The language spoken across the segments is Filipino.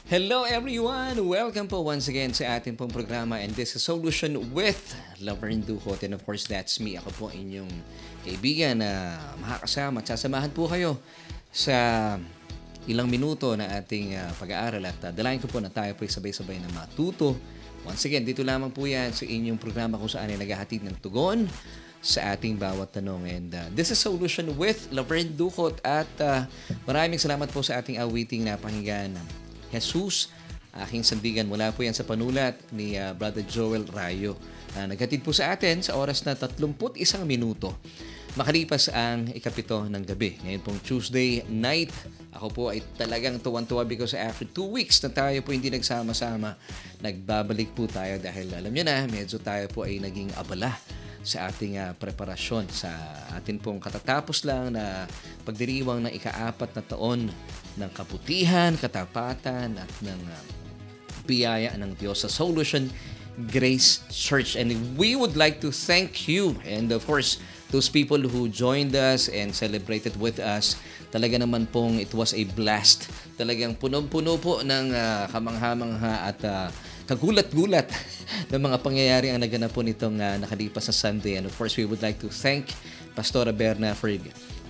Hello everyone! Welcome po once again sa ating pong programa and this is Solution with Laverne Duhot and of course that's me. Ako po inyong kaibigan na makakasama at sasamahan po kayo sa ilang minuto na ating pag-aaral at dalayan ko po na tayo po sabay-sabay na matuto. Once again, dito lamang po yan sa inyong programa kung saan ay naghahatid ng tugon sa ating bawat tanong. And this is Solution with Laverne Duhot at maraming salamat po sa ating awiting napakinggan. Jesus, aking sandigan. Mula po yan sa panulat ni Brother Joel Rayo. Naghatid po sa atin sa oras na 31 minuto. Makalipas ang ikapito ng gabi. Ngayon pong Tuesday night, ako po ay talagang tuwan-tuwa because after 2 weeks na tayo po hindi nagsama-sama, nagbabalik po tayo dahil alam nyo na, medyo tayo po ay naging abala sa ating preparasyon sa atin pong katatapos lang na pagdiriwang ng ika-4 na taon ng kabutihan, katapatan at ng biyaya ng Diyos sa Solution Grace Church. And we would like to thank you and of course those people who joined us and celebrated with us. Talaga naman pong it was a blast. Talagang punong-puno po ng kamangha-mangha at kagulat-gulat ng mga pangyayari ang naganap po nitong nakalipas na Sunday. And of course, we would like to thank Pastora Berna for,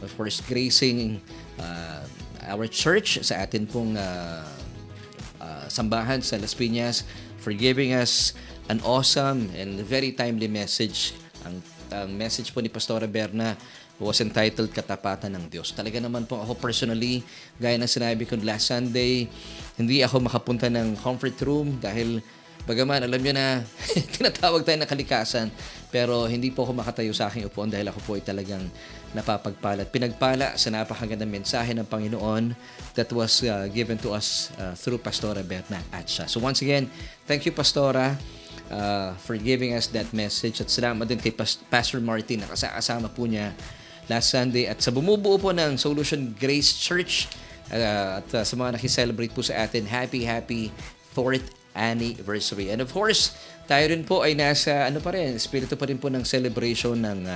of course, gracing our church sa atin pong sambahan sa Las Piñas, for giving us an awesome and very timely message. Ang message po ni Pastora Berna was entitled Katapatan ng Diyos. Talaga naman po ako personally, gaya ng sinabi ko last Sunday, hindi ako makapunta ng comfort room dahil bagaman alam nyo na tinatawag tayo na kalikasan, pero hindi po ako makatayo sa aking upuan dahil ako po ay talagang napapagpala at pinagpala sa napakagandang mensahe ng Panginoon that was given to us through Pastora Berna Atcha. So once again, thank you Pastora for giving us that message at salamat din kay Pastor Martin na kasama po niya last Sunday at sa bumubuo po ng Solution Grace Church at sa mga nakiselebrate po sa atin, happy 4th anniversary. And of course, tayo rin po ay nasa espiritu pa rin po ng celebration ng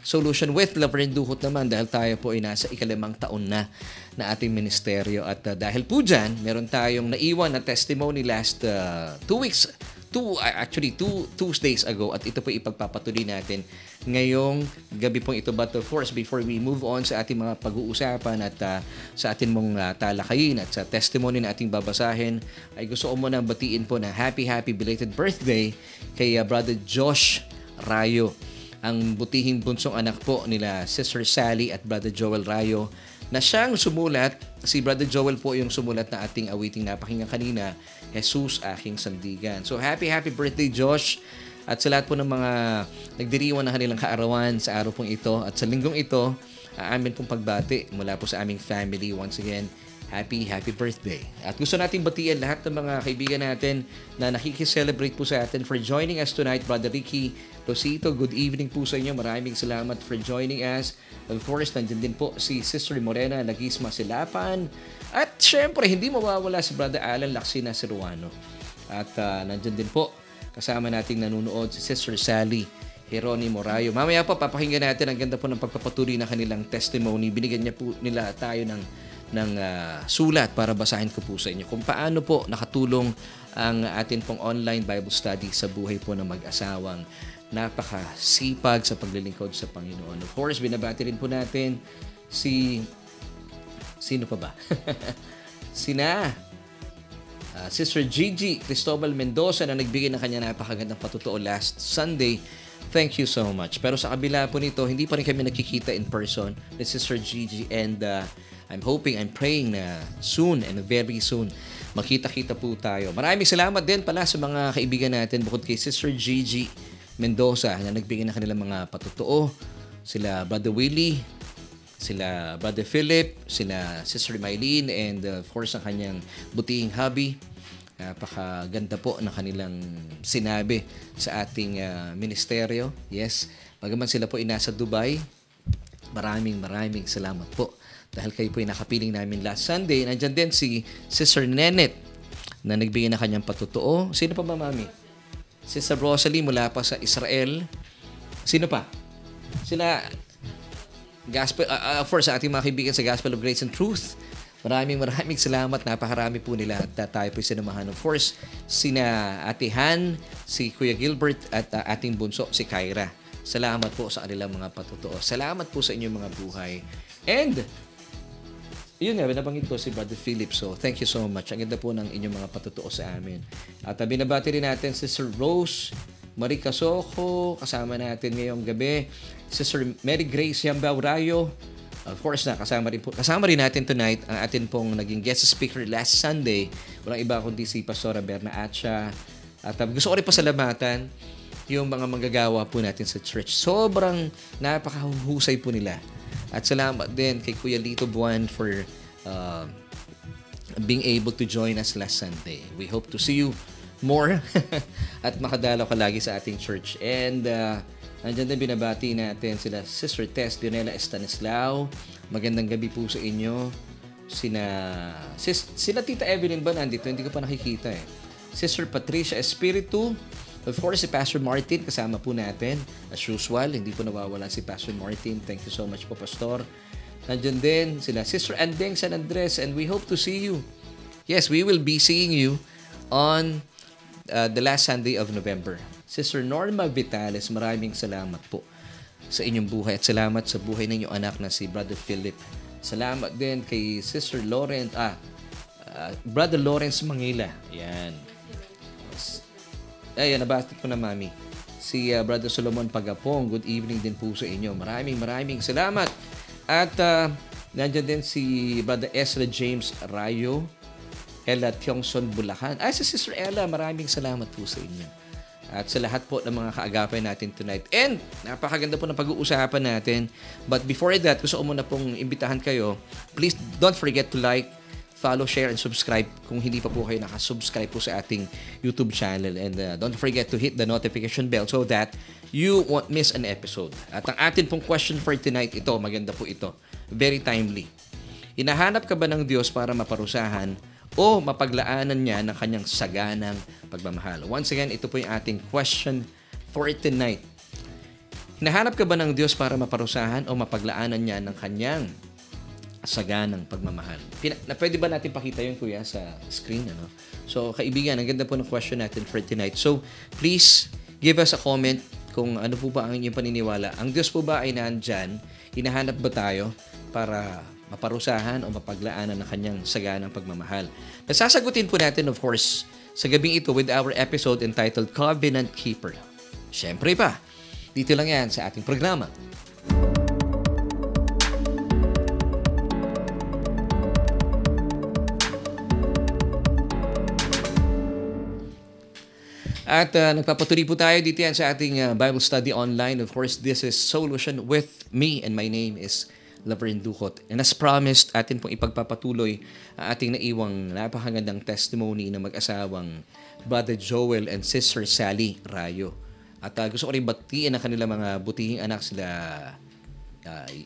Solution with Laverne Duhot naman dahil tayo po ay nasa ika-5 taon na ating ministeryo at dahil po dyan, meron tayong naiwan na testimony last 2 weeks actually 2 Tuesdays ago at ito po ipagpapatuloy natin ngayong gabi pong ito. But of course, before we move on sa ating mga pag-uusapan at sa ating mong talakayin at sa testimony na ating babasahin, ay gusto ko muna batiin po na happy belated birthday kay Brother Josh Rayo, ang butihing bunsong anak po nila Sister Sally at Brother Joel Rayo na siyang sumulat. Si Brother Joel po yung sumulat na ating awiting napakinggan kanina, Jesus, aking sandigan. So happy birthday Josh at sa lahat po ng mga nagdiriwang ng kanilang kaarawan sa araw pong ito at sa linggong ito, amin pong pagbati mula po sa aming family. Once again, happy birthday. At gusto nating batian lahat ng mga kaibigan natin na nakikiselebrate po sa atin for joining us tonight. Brother Ricky Rosito, good evening po sa inyo. Maraming salamat for joining us. Of course, nandiyan din po si Sister Morena Lagisma Silapan. At syempre, hindi mawawala si Brother Alan Laksina Siruano. At nandiyan din po kasama nating nanunood si Sister Sally Jeronimo Rayo. Mamaya po, papakinggan natin ang ganda po ng pagpapatuloy na kanilang testimony. Binigyan niya po nila tayo ng sulat para basahin ko po sa inyo kung paano po nakatulong ang atin pong online Bible study sa buhay po ng mag-asawang napakasipag sa paglilingkod sa Panginoon. Of course, binabati rin po natin sino pa ba? Sister Gigi Cristobal Mendoza na nagbigay ng kanya napakagandang patutuo last Sunday. Thank you so much. Pero sa kabila po nito, hindi pa rin kami nakikita in person with Sister Gigi and I'm praying na soon and very soon makita-kita po tayo. Maraming salamat din pala sa mga kaibigan natin bukod kay Sister Gigi Mendoza na nagbigay ng kanilang mga patutuo. Sila Brother Willie, sila Brother Philip, sila Sister Mylene, and of course ang kanyang butihing hubby. Napakaganda po ng kanilang sinabi sa ating ministeryo. Yes, bagaman sila po ay nasa Dubai, maraming salamat po. Dahil kayo po ay nakapiling namin last Sunday. Nandiyan din si Sister Nenet na nagbigay na kanyang patutuo. Sino pa ba, Mami? Sister Rosalie mula pa sa Israel. Sino pa? Sila, Gospel, of course, sa ating mga kaibigan sa Gospel of Grace and Truth. Maraming salamat. Napakarami po nila at tayo po sinamahan. Of course, sina Ate Han, si Kuya Gilbert at ating bunso, si Kyra. Salamat po sa kanilang mga patutuo. Salamat po sa inyong mga buhay. And, yun nga, nabanggit ko si Brother Philip. So, thank you so much. Ang ganda po ng inyong mga patutuo sa amin. At binabati rin natin si Sir Rose, Marie Casoko, kasama natin ngayong gabi. Si Sir Mary Grace Yambao Rayo. Of course na, kasama rin natin tonight ang atin pong naging guest speaker last Sunday. Walang iba kundi si Pastora Berna Atcha. At gusto ko rin pasalamatan yung mga manggagawa po natin sa church. Sobrang napakahusay po nila. At salamat din kay Kuya Lito Buwan for being able to join us last Sunday. We hope to see you more at makadalaw ka lagi sa ating church. And nandiyan din binabati natin sila Sister Tess Dionela Estanislao. Magandang gabi po sa inyo. Sila Tita Evelyn ba nandito? Hindi ko pa nakikita eh. Sister Patricia Espiritu. Of course, si Pastor Martin, kasama po natin. As usual, hindi po nawawala si Pastor Martin. Thank you so much po, Pastor. Nandiyan din sila Sister Andeng San Andres, and we hope to see you. Yes, we will be seeing you on the last Sunday of November. Sister Norma Vitales, maraming salamat po sa inyong buhay at salamat sa buhay ng inyong anak na si Brother Philip. Salamat din kay Sister Brother Lawrence Mangila. Yan. Ayan, nabati ko na, Mami. Si Brother Solomon Pagapong, good evening din po sa inyo. Maraming salamat. At nandiyan din si Brother Ezra James Rayo, Ella Tiongson Bulacan. Si Sister Ella, maraming salamat po sa inyo. At sa lahat po ng mga kaagapay natin tonight. And napakaganda po ng pag-uusapan natin. But before that, gusto ko muna pong imbitahan kayo. Please don't forget to like, follow, share, and subscribe kung hindi pa po kayo nakasubscribe po sa ating YouTube channel. And don't forget to hit the notification bell so that you won't miss an episode. At ang atin pong question for tonight, ito, maganda po ito. Very timely. Hinahanap ka ba ng Diyos para maparusahan o mapaglaanan niya ng kanyang saganang pagmamahal? Once again, ito po yung ating question for tonight. Hinahanap ka ba ng Diyos para maparusahan o mapaglaanan niya ng kanyang saganang pagmamahal? Pwede ba natin pakita yun, Kuya, sa screen? Ano? So, kaibigan, ang ganda po ng question natin for tonight. So, please give us a comment kung ano po ba ang inyong paniniwala. Ang Diyos po ba ay nandyan? Hinahanap ba tayo para maparusahan o mapaglaanan ng kanyang saganang pagmamahal? Nasasagutin po natin, of course, sa gabing ito with our episode entitled Covenant Keeper. Siyempre pa, dito lang yan sa ating programa. At nagpapatuloy po tayo dito yan sa ating Bible study online. Of course, this is Solution with me and my name is Laverne Ducot. And as promised, atin pong ipagpapatuloy ang ating naiwang napakagandang testimony ng mag-asawang Brother Joel and Sister Sally Rayo. At gusto ko rin batiin ang kanilang mga butihing anak sila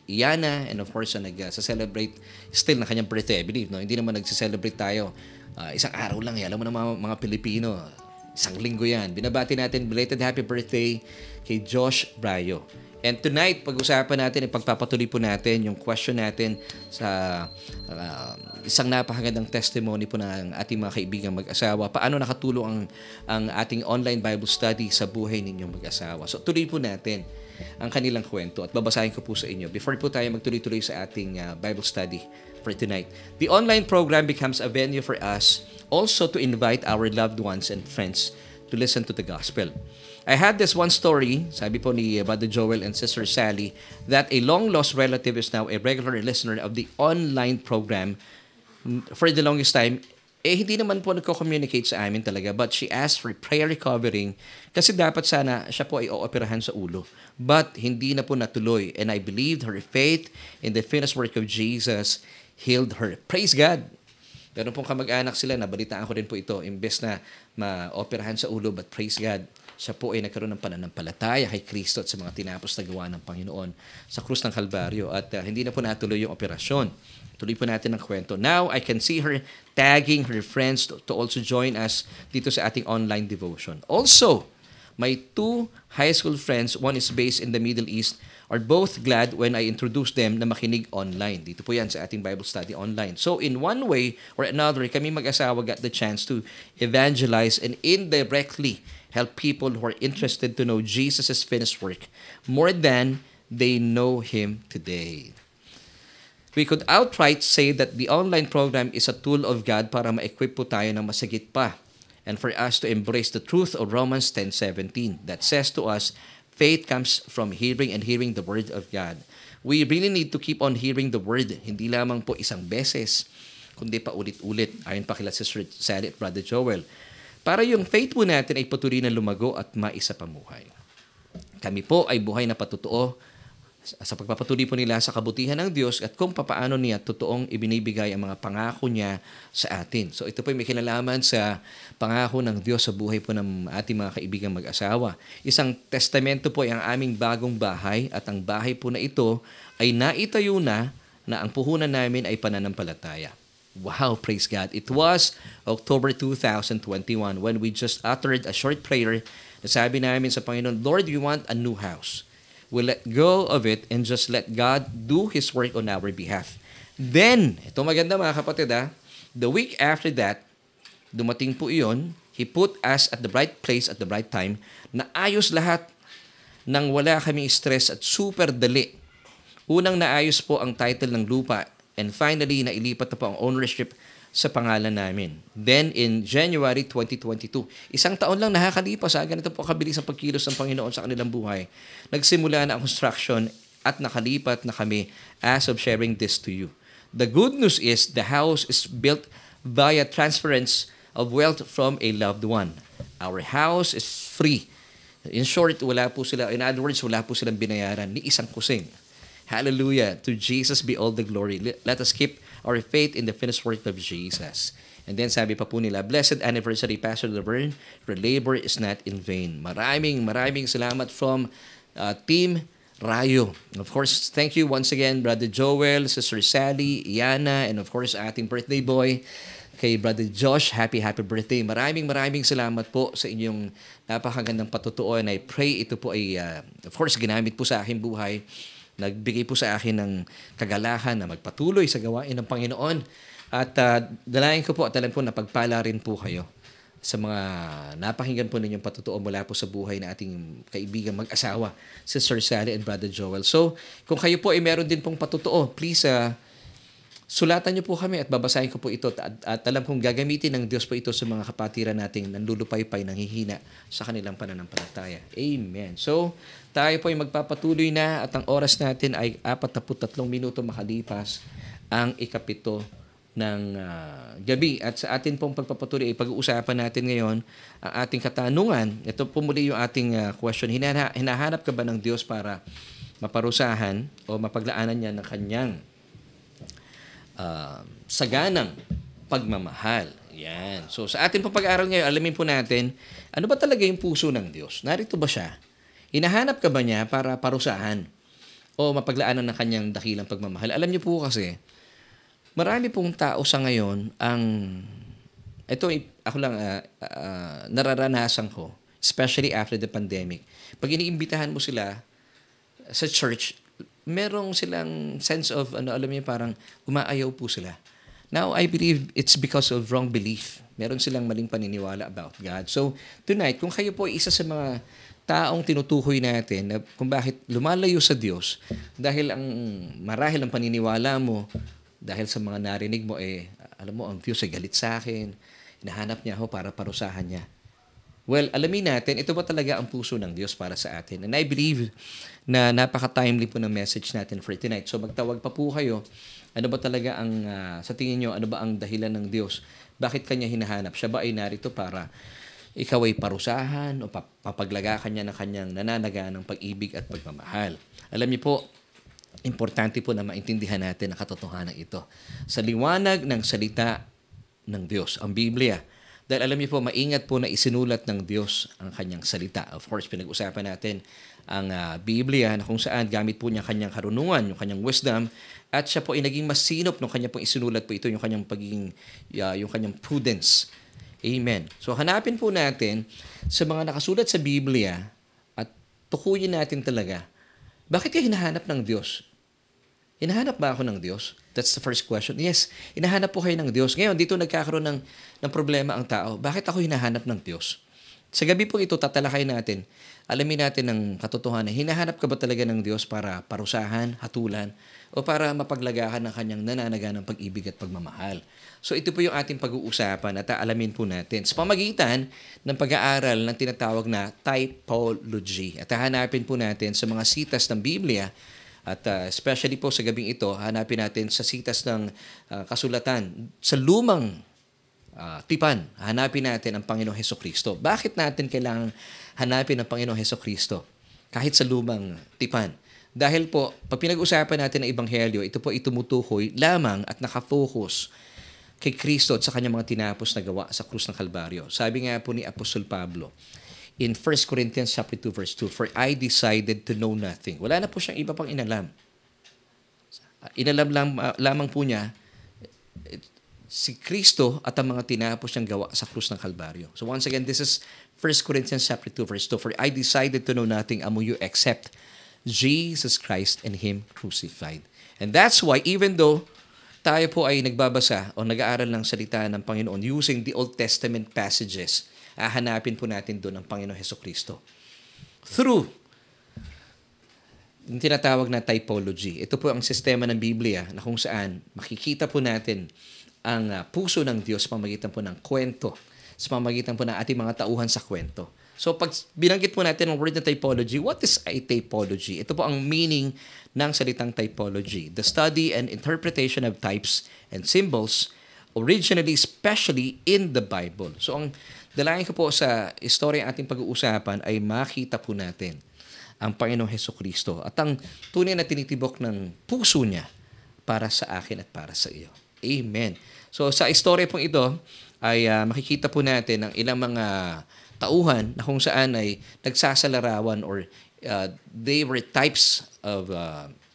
Iana, and of course nag-celebrate still na kanyang birthday, I believe. No? Hindi naman nag-celebrate tayo isang araw lang. Alam mo na mga Pilipino, isang linggo yan. Binabati natin belated happy birthday kay Josh Brayo. And tonight, pag-usapan natin, pagpapatuloy po natin yung question natin sa isang napakagandang testimony po ng ating mga kaibigang mag-asawa. Paano nakatulong ang ating online Bible study sa buhay ninyong mag-asawa. So tuloy po natin ang kanilang kwento at babasahin ko po sa inyo before po tayo magtuloy-tuloy sa ating Bible study for tonight. The online program becomes a venue for us also to invite our loved ones and friends to listen to the gospel. I had this one story, sabi po ni Brother Joel and Sister Sally, that a long-lost relative is now a regular listener of the online program for the longest time. Hindi naman po nagko-communicate sa amin talaga, but she asked for prayer recovering kasi dapat sana siya po ay ooperahan sa ulo. But hindi na po natuloy, and I believed her faith in the finished work of Jesus healed her. Praise God! Meron pong kamag-anak sila, nabalitaan ko din po ito, imbes na ma-operahan sa ulo, but praise God, siya po ay nagkaroon ng pananampalataya kay Kristo at sa mga tinapos na gawa ng Panginoon sa krus ng Kalbaryo at hindi na po natuloy yung operasyon. Tuloy po natin ang kwento. Now, I can see her tagging her friends to also join us dito sa ating online devotion. Also, my two high school friends, one is based in the Middle East, are both glad when I introduce them na makinig online. Dito po yan sa ating Bible study online. So in one way or another, kami mag-asawa got the chance to evangelize and indirectly help people who are interested to know Jesus' finished work more than they know Him today. We could outright say that the online program is a tool of God para ma-equip po tayo ng masagit pa and for us to embrace the truth of Romans 10:17 that says to us, faith comes from hearing and hearing the Word of God. We really need to keep on hearing the Word, hindi lamang po isang beses, kundi pa ulit-ulit, ayon pa kila Sister Sally at Brother Joel, para yung faith po natin ay patuloy na lumago at maisapamuhay. Kami po ay buhay na patutuo sa pagpapatuloy po nila sa kabutihan ng Diyos at kung papaano niya totoong ibinibigay ang mga pangako niya sa atin. So ito po ay may kinalaman sa pangako ng Diyos sa buhay po ng ating mga kaibigang mag-asawa. Isang testamento po ay ang aming bagong bahay at ang bahay po na ito ay naitayo na ang puhunan namin ay pananampalataya. Wow, praise God. It was October 2021 when we just uttered a short prayer na sabi namin sa Panginoon, Lord, we want a new house. We'll let go of it and just let God do His work on our behalf. Then, ito maganda mga kapatid the week after that, dumating po iyon, He put us at the right place at the right time, na ayos lahat nang wala kaming stress at super dali. Unang naayos po ang title ng lupa and finally, nailipat na po ang ownership sa pangalan namin. Then, in January 2022, isang taon lang nakakalipas, ganito po kabilis ang pagkilos ng Panginoon sa kanilang buhay. Nagsimula na ang construction at nakalipat na kami as of sharing this to you. The good news is the house is built via transference of wealth from a loved one. Our house is free. In short, wala po silang binayaran ni isang kusing. Hallelujah. To Jesus be all the glory. Let us keep our faith in the finished work of Jesus. And then sabi pa po nila, Blessed anniversary, Pastor Laverne. Your labor is not in vain. Maraming salamat from Team Rayo. Of course, thank you once again, Brother Joel, Sister Sally, Iana, and of course, ating birthday boy, kay Brother Josh. Happy birthday. Maraming salamat po sa inyong napakagandang patutuo. And I pray ito po ay, of course, ginamit po sa aking buhay. Nagbigay po sa akin ng kagalahan na magpatuloy sa gawain ng Panginoon. At dalayan ko po at alam po na pagpala rin po kayo sa mga napakinggan po ninyong patutuo mula po sa buhay na ating kaibigan mag-asawa, Sister Sally and Brother Joel. So, kung kayo po ay meron din pong patutuo, please sulatan niyo po kami at babasahin ko po ito at alam kong gagamitin ng Diyos po ito sa mga kapatiran nating nanlulupaypay, nanghihina sa kanilang pananampalataya. Amen. So, tayo po ay magpapatuloy na at ang oras natin ay 43 minuto makalipas ang ikapito ng gabi. At sa atin pong pagpapatuloy ay pag-uusapan natin ngayon ang ating katanungan. Ito po muli yung ating question. Hinahanap ka ba ng Diyos para maparusahan o mapaglaanan niya ng kanyang saganang pagmamahal? Yan. So sa ating pag-aaral ngayon, alamin po natin, ano ba talaga yung puso ng Diyos? Narito ba siya? Hinahanap ka ba niya para parusahan o mapaglaanan ng kanyang dakilang pagmamahal? Alam niyo po kasi, marami pong tao sa ngayon ito ako lang nararanasan ko, especially after the pandemic. Pag iniimbitahan mo sila sa church, merong silang sense of, alam niyo, parang umaayaw po sila. Now, I believe it's because of wrong belief. Meron silang maling paniniwala about God. So, tonight, kung kayo po ay isa sa mga taong tinutukoy natin na kung bakit lumalayo sa Diyos, dahil marahil ang paniniwala mo, dahil sa mga narinig mo, alam mo, ang Diyos ay galit sa akin, hinahanap niya ako para parusahan niya. Well, alamin natin, ito ba talaga ang puso ng Diyos para sa atin? And I believe na napaka-timely po ng message natin for tonight. So magtawag pa po kayo. Ano ba talaga ang, sa tingin nyo, ano ba ang dahilan ng Diyos? Bakit kanya hinahanap? Siya ba ay narito para ikaw ay parusahan o papaglaga kanya ng kanyang nananaga ng pag-ibig at pagmamahal? Alam niyo po, importante po na maintindihan natin ang katotohanan ito. Sa liwanag ng salita ng Diyos, ang Biblia. Dahil alam niyo po, maingat po na isinulat ng Diyos ang kanyang salita. Of course, pinag-usapan natin ang Biblia na kung saan gamit po niya kanyang karunungan, yung kanyang wisdom, at siya po ay naging mas sinop nung kanya pong isinulat po ito, yung kanyang pagiging, yung kanyang prudence. Amen. So hanapin po natin sa mga nakasulat sa Biblia at tukuyin natin talaga Bakit ka hinahanap ng Diyos? Hinahanap ba ako ng Diyos? That's the first question. Yes, hinahanap po kayo ng Diyos. Ngayon, dito nagkakaroon ng problema ang tao. Bakit ako hinahanap ng Diyos? Sa gabi po ito, tatalakay natin, alamin natin ng katotohanan, hinahanap ka ba talaga ng Diyos para parusahan, hatulan, o para mapaglagahan ng kanyang nananaganang pag-ibig at pagmamahal? So ito po yung ating pag-uusapan at alamin po natin sa pamagitan ng pag-aaral ng tinatawag na typology. At hahanapin po natin sa mga sitas ng Biblia at especially po sa gabing ito, hanapin natin sa sitas ng kasulatan sa lumang tipan, hanapin natin ang Panginoong Hesukristo. Bakit natin kailangang hanapin ang Panginoong Hesukristo? Kahit sa lumang tipan. Dahil po, pag pinag-usapan natin ang Ebanghelyo, ito po itumutukoy lamang at nakafocus kay Kristo at sa kanyang mga tinapos na gawa sa krus ng Kalbaryo. Sabi nga po ni Apostol Pablo, in 1 Corinthians chapter 2 verse 2, "For I decided to know nothing." Wala na po siyang iba pang inalam. Inalam lamang po niya si Kristo at ang mga tinapos niyang gawa sa krus ng Kalbaryo. So once again, this is 1 Corinthians chapter 2 verse 2. "For I decided to know nothing among you except Jesus Christ and Him crucified." And that's why even though tayo po ay nagbabasa o nag-aaral ng salita ng Panginoon using the Old Testament passages, hahanapin po natin doon ang Panginoon Hesukristo. Through yung tinatawag na typology. Ito po ang sistema ng Biblia na kung saan makikita po natin ang puso ng Diyos sa pamamagitan po ng kwento, sa pamamagitan po ng ating mga tauhan sa kwento. So pag binanggit po natin ang word na typology, what is a typology? Ito po ang meaning ng salitang typology. The study and interpretation of types and symbols, originally, especially in the Bible. So ang dalangin ko po sa istorya ating pag-uusapan ay makita po natin ang Panginoong Hesukristo at ang tunay na tinitibok ng puso niya para sa akin at para sa iyo. Amen. So sa istorya pong ito ay makikita po natin ang ilang mga tauhan na kung saan ay nagsasalarawan or they were types of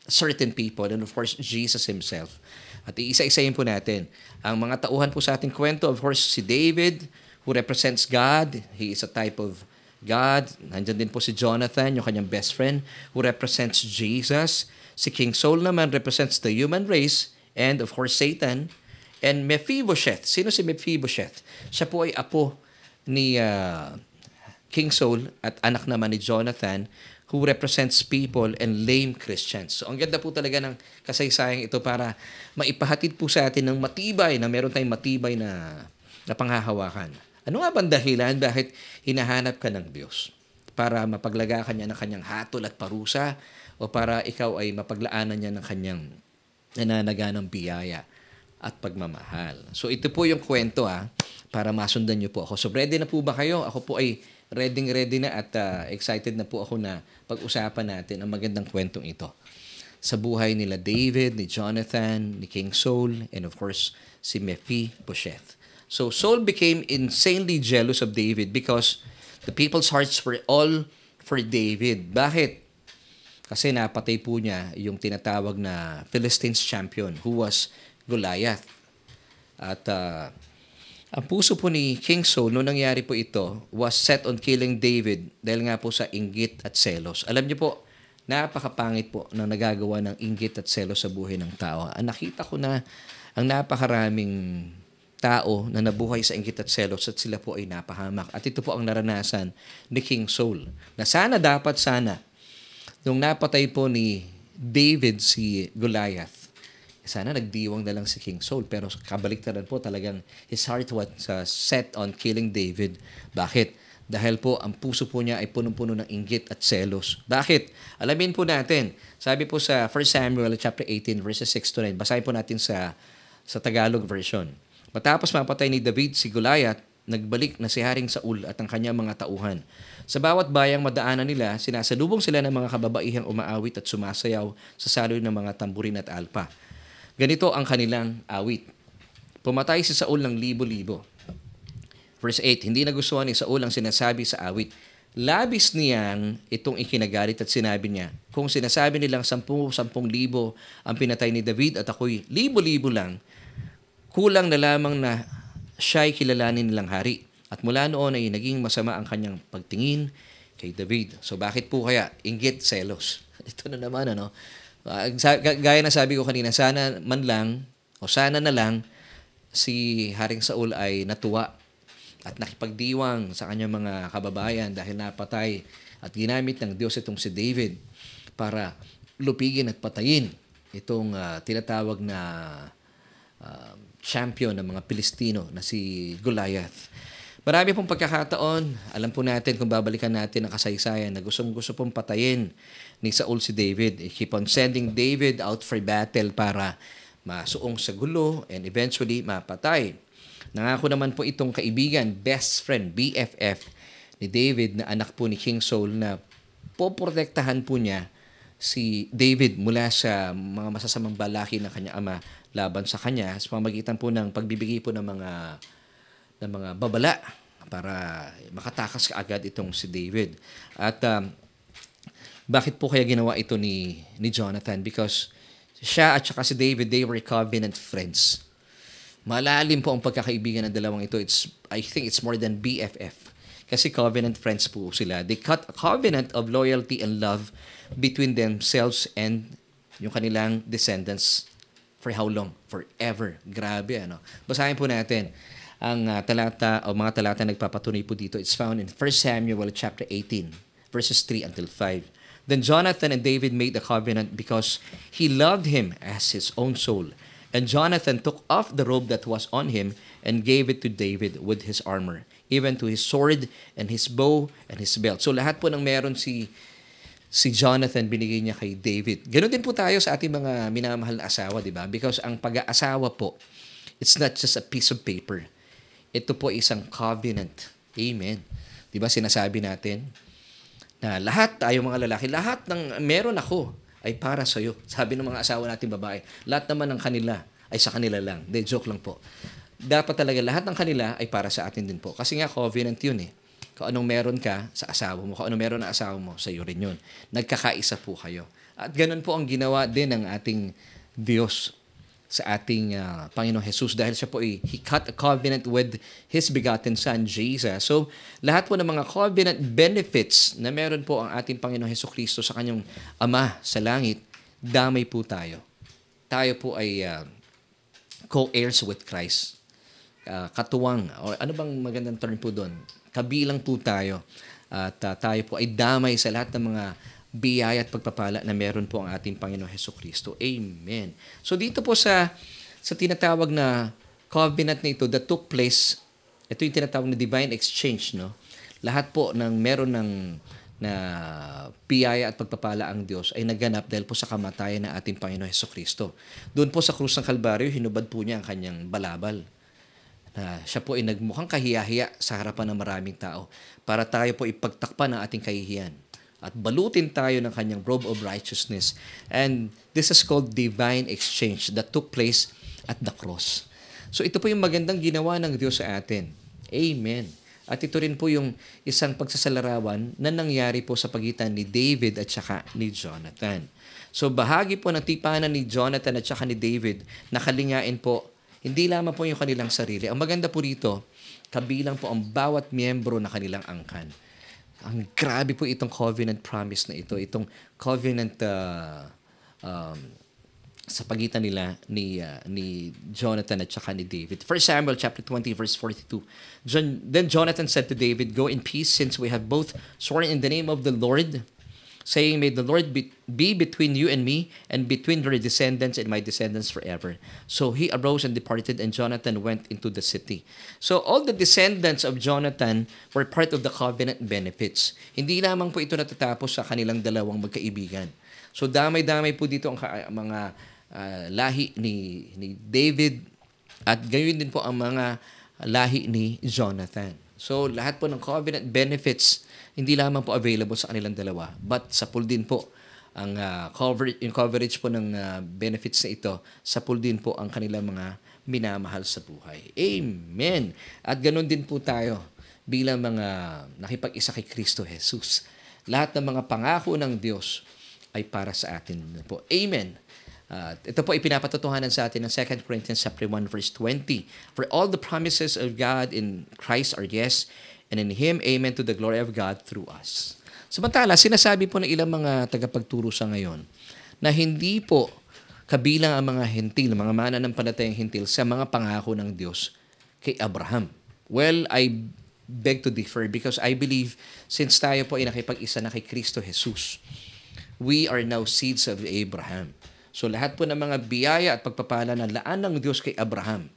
certain people and of course Jesus Himself. At iisa-isayin po natin. Ang mga tauhan po sa ating kwento, of course, si David, who represents God. He is a type of God. Nandyan din po si Jonathan, yung kanyang best friend, who represents Jesus. Si King Saul naman represents the human race. And of course, Satan. And Mephibosheth. Sino si Mephibosheth? Siya po ay apo ni King Saul at anak naman ni Jonathan, who represents people and lame Christians. So ang ganda po talaga ng kasaysayang ito para maipahatid po sa atin ng matibay, na meron tayong matibay na panghahawakan. Ano nga bang dahilan bakit hinahanap ka ng Diyos? Para mapaglaga ka niya ng kanyang hatol at parusa o para ikaw ay mapaglaanan niya ng kanyang nananaganang biyaya at pagmamahal. So ito po yung kwento para masundan niyo po ako. So ready na po ba kayo? Ako po ay ready na at excited na po ako na pag-usapan natin ang magandang kwentong ito. Sa buhay nila David, ni Jonathan, ni King Saul, and of course, si Mephibosheth. So Saul became insanely jealous of David because the people's hearts were all for David. Bakit? Kasi napatay po niya yung tinatawag na Philistines champion who was Goliath. At ang puso po ni King Saul noong nangyari po ito was set on killing David dahil nga po sa inggit at selos. Alam niyo po, napakapangit po na nagagawa ng inggit at selos sa buhay ng tao. Nakita ko na ang napakaraming tao na nabuhay sa inggit at selos at sila po ay napahamak. At ito po ang naranasan ni King Saul. Na dapat sana, nung napatay po ni David si Goliath, sana nagdiwang na lang si King Saul. Pero kabaliktaran po talagang his heart was set on killing David. Bakit? Dahil po ang puso po niya ay punong-puno ng inggit at selos. Bakit? Alamin po natin. Sabi po sa 1 Samuel chapter 18 verses 6 to 9. Basahin po natin sa Tagalog version. Matapos mapatay ni David si Goliath, nagbalik na si Haring Saul at ang kanyang mga tauhan. Sa bawat bayang madaanan nila, sinasalubong sila ng mga kababaihang umaawit at sumasayaw sa saloy ng mga tamburin at alpa. Ganito ang kanilang awit. Pumatay si Saul ng libo-libo. Verse 8, hindi nagustuhan ni Saul ang sinasabi sa awit. Labis niyang itong ikinagalit at sinabi niya, kung sinasabi nilang 10,000 ang pinatay ni David at ako'y libo-libo lang, kulang na lamang na siya'y kilalanin nilang hari. At mula noon ay naging masama ang kanyang pagtingin kay David. So bakit po kaya? Inggit, selos. Ito na naman, ano. Gaya na sabi ko kanina, sana man lang, o sana na lang, si Haring Saul ay natuwa at nakipagdiwang sa kanyang mga kababayan dahil napatay at ginamit ng Diyos itong si David para lupigin at patayin itong tinatawag na champion ng mga Pilistino na si Goliath. Marami pong pagkakataon, alam po natin kung babalikan natin ang kasaysayan na gusto pong patayin ni Saul si David. He keep on sending David out for battle para masuong sa gulo and eventually mapatay. Nangako naman po itong kaibigan, best friend, BFF ni David na anak po ni King Saul na poprotektahan po niya si David mula sa mga masasamang balaki ng kanyang ama laban sa kanya sa pamamagitan po ng pagbibigay po ng mga babala para makatakas kaagad itong si David. At bakit po kaya ginawa ito ni Jonathan? Because siya at saka si David, they were covenant friends. Malalim po ang pagkakaibigan ng dalawang ito. I think it's more than BFF. Kasi covenant friends po sila. They cut a covenant of loyalty and love between themselves and yung kanilang descendants. For how long? Forever. Grabe, ano? Basahin po natin ang talata o mga talata nagpapatunay po dito. It's found in 1 Samuel chapter 18, verses 3 until 5. Then Jonathan and David made the covenant because he loved him as his own soul. And Jonathan took off the robe that was on him and gave it to David with his armor, even to his sword and his bow and his belt. So lahat po ng meron si Jonathan, binigay niya kay David. Ganon din po tayo sa ating mga minamahal na asawa, di ba? Because ang pag-aasawa po, it's not just a piece of paper. Ito po isang covenant. Amen. Di ba sinasabi natin na lahat tayo mga lalaki, lahat ng meron ako ay para sa iyo. Sabi ng mga asawa natin babae, lahat naman ng kanila ay sa kanila lang. De, joke lang po. Dapat talaga lahat ng kanila ay para sa atin din po. Kasi nga covenant yun eh. Kung anong meron ka sa asawa mo, kung anong meron na asawa mo, sa iyo rin yun. Nagkakaisa po kayo. At ganun po ang ginawa din ng ating Diyos sa ating Panginoong Jesus dahil siya po he cut a covenant with His begotten Son, Jesus. So, lahat po ng mga covenant benefits na meron po ang ating Panginoong Jesucristo sa kanyang Ama sa langit, damay po tayo. Tayo po ay co-heirs with Christ. Katuwang, o ano bang magandang term po doon? Kabilang po tayo. At tayo po ay damay sa lahat ng mga biyaya at pagpapala na meron po ang ating Panginoong Hesukristo. Amen. So dito po sa tinatawag na covenant na ito that took place, ito yung tinatawag na divine exchange, no? Lahat po ng meron na biyaya at pagpapala ang Diyos ay naganap dahil po sa kamatayan ng ating Panginoong Hesukristo. Doon po sa krus ng Kalbaryo, hinubad po niya ang kanyang balabal. Siya po ay nagmukhang kahiyahiya sa harapan ng maraming tao para tayo po ipagtakpan ng ating kahihiyan at balutin tayo ng kanyang robe of righteousness. And this is called divine exchange that took place at the cross. So ito po yung magandang ginawa ng Diyos sa atin. Amen. At ito rin po yung isang pagsasalarawan na nangyari po sa pagitan ni David at saka ni Jonathan. So bahagi po ng tipanan ni Jonathan at saka ni David na kalingain po, hindi lamang po yung kanilang sarili. Ang maganda po rito, kabilang po ang bawat miyembro na kanilang angkan. Ang grabe po itong covenant promise na ito, itong covenant sa pagitan nila ni Jonathan at saka ni David. 1 Samuel chapter 20 verse 42. Then Jonathan said to David, "Go in peace, since we have both sworn in the name of the Lord, saying, may the Lord be between you and me, and between your descendants and my descendants forever." So he arose and departed, and Jonathan went into the city. So all the descendants of Jonathan were part of the covenant benefits. Hindi lamang po ito natatapos sa kanilang dalawang magkaibigan. So damay-damay po dito ang mga lahi ni David, at gayon din po ang mga lahi ni Jonathan. So lahat po ng covenant benefits hindi lamang po available sa kanilang dalawa, but sapul din po ang coverage po ng benefits na ito, sapul din po ang kanilang mga minamahal sa buhay. Amen. At ganoon din po tayo bilang mga nakipag-isa kay Kristo Jesus. Lahat ng mga pangako ng Diyos ay para sa atin po. Amen. Ito po ipinapatutuhanan sa atin ng 2 Corinthians chapter 1 verse 20. For all the promises of God in Christ are yes, and in Him, amen, to the glory of God through us. Samantala, sinasabi po ng ilang mga tagapagturo sa ngayon na hindi po kabilang ang mga hentil, mga mananampalatayang hentil sa mga pangako ng Diyos kay Abraham. Well, I beg to differ because I believe since tayo po ay nakipag-isa na kay Kristo Jesus, we are now seeds of Abraham. So lahat po ng mga biyaya at pagpapala na laan ng Diyos kay Abraham,